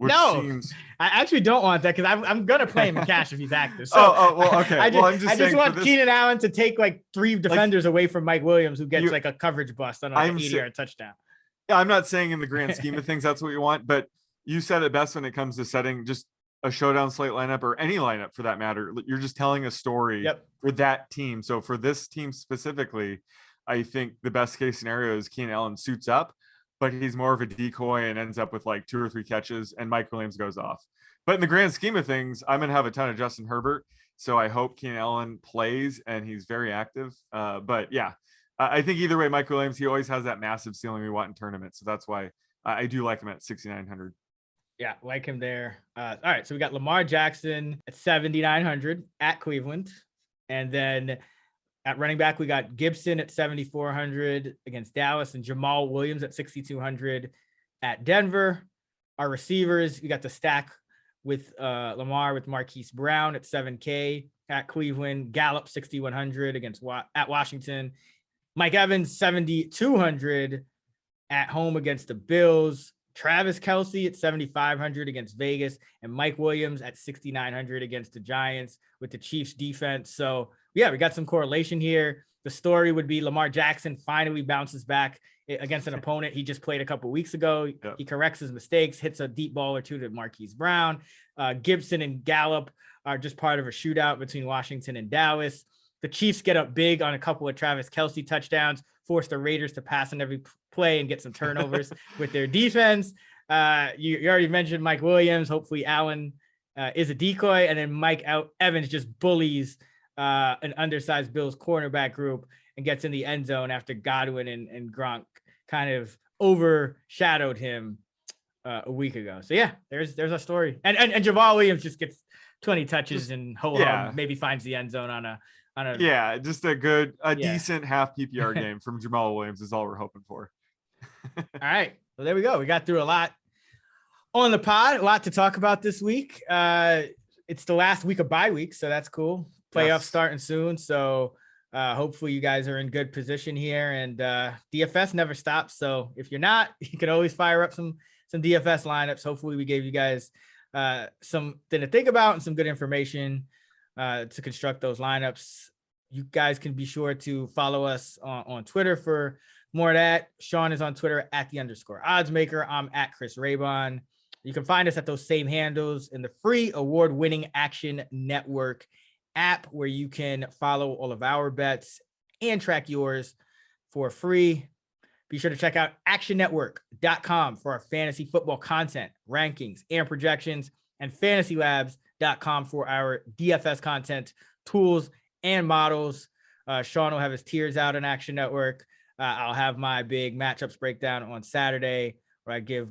I actually don't want that because I'm gonna play him in cash if he's active. So well, okay. I just want Keenan Allen to take like 3 defenders away from Mike Williams, who gets like a coverage bust on an 80-yard touchdown. Yeah, I'm not saying in the grand scheme of things that's what you want, but you said it best when it comes to setting just a showdown slate lineup or any lineup for that matter. You're just telling a story for that team. So for this team specifically, I think the best case scenario is Keenan Allen suits up, but he's more of a decoy and ends up with like 2 or 3 catches and Mike Williams goes off. But in the grand scheme of things, I'm going to have a ton of Justin Herbert. So I hope Keenan Allen plays and he's very active. But yeah, I think either way, Mike Williams, he always has that massive ceiling we want in tournaments. So that's why I do like him at 6,900. Yeah, like him there. All right, so we got Lamar Jackson at 7,900 at Cleveland. And then at running back, we got Gibson at 7,400 against Dallas and Jamal Williams at 6,200 at Denver. Our receivers, we got the stack with Lamar with Marquise Brown at 7K at Cleveland. Gallup 6,100 at Washington. Mike Evans 7,200 at home against the Bills. Travis Kelce at 7,500 against Vegas, and Mike Williams at 6,900 against the Giants with the Chiefs defense. So yeah, we got some correlation here. The story would be Lamar Jackson finally bounces back against an opponent he just played a couple weeks ago. Yep. He corrects his mistakes, hits a deep ball or 2 to Marquise Brown. Gibson and Gallup are just part of a shootout between Washington and Dallas. The Chiefs get up big on a couple of Travis Kelce touchdowns, force the Raiders to pass on every play and get some turnovers with their defense. You already mentioned Mike Williams. Hopefully Allen is a decoy. And then Mike Evans just bullies an undersized Bills cornerback group and gets in the end zone after Godwin and Gronk kind of overshadowed him a week ago. So yeah, there's a story. And Jamal Williams just gets 20 touches and maybe finds the end zone on a just a decent half PPR game from Jamal Williams is all we're hoping for. All right. Well, there we go. We got through a lot on the pod, a lot to talk about this week. It's the last week of bye week, so that's cool. Playoffs starting soon. So hopefully you guys are in good position here, and DFS never stops. So if you're not, you can always fire up some DFS lineups. Hopefully we gave you guys something to think about and some good information to construct those lineups. You guys can be sure to follow us on Twitter for more of that. Sean is on Twitter at @_oddsmaker. I'm at Chris Raybon. You can find us at those same handles in the free award-winning Action Network app, where you can follow all of our bets and track yours for free. Be sure to check out actionnetwork.com for our fantasy football content, rankings, and projections, and fantasylabs.com for our DFS content, tools, and models. Sean will have his tiers out on Action Network. I'll have my big matchups breakdown on Saturday, where I give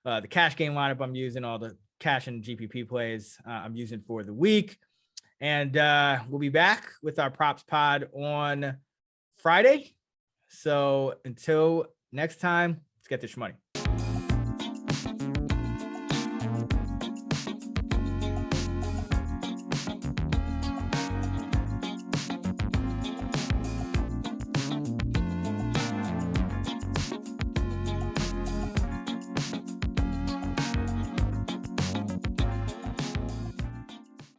the cash game lineup I'm using, all the cash and GPP plays I'm using for the week. And we'll be back with our props pod on Friday. So until next time, let's get this money.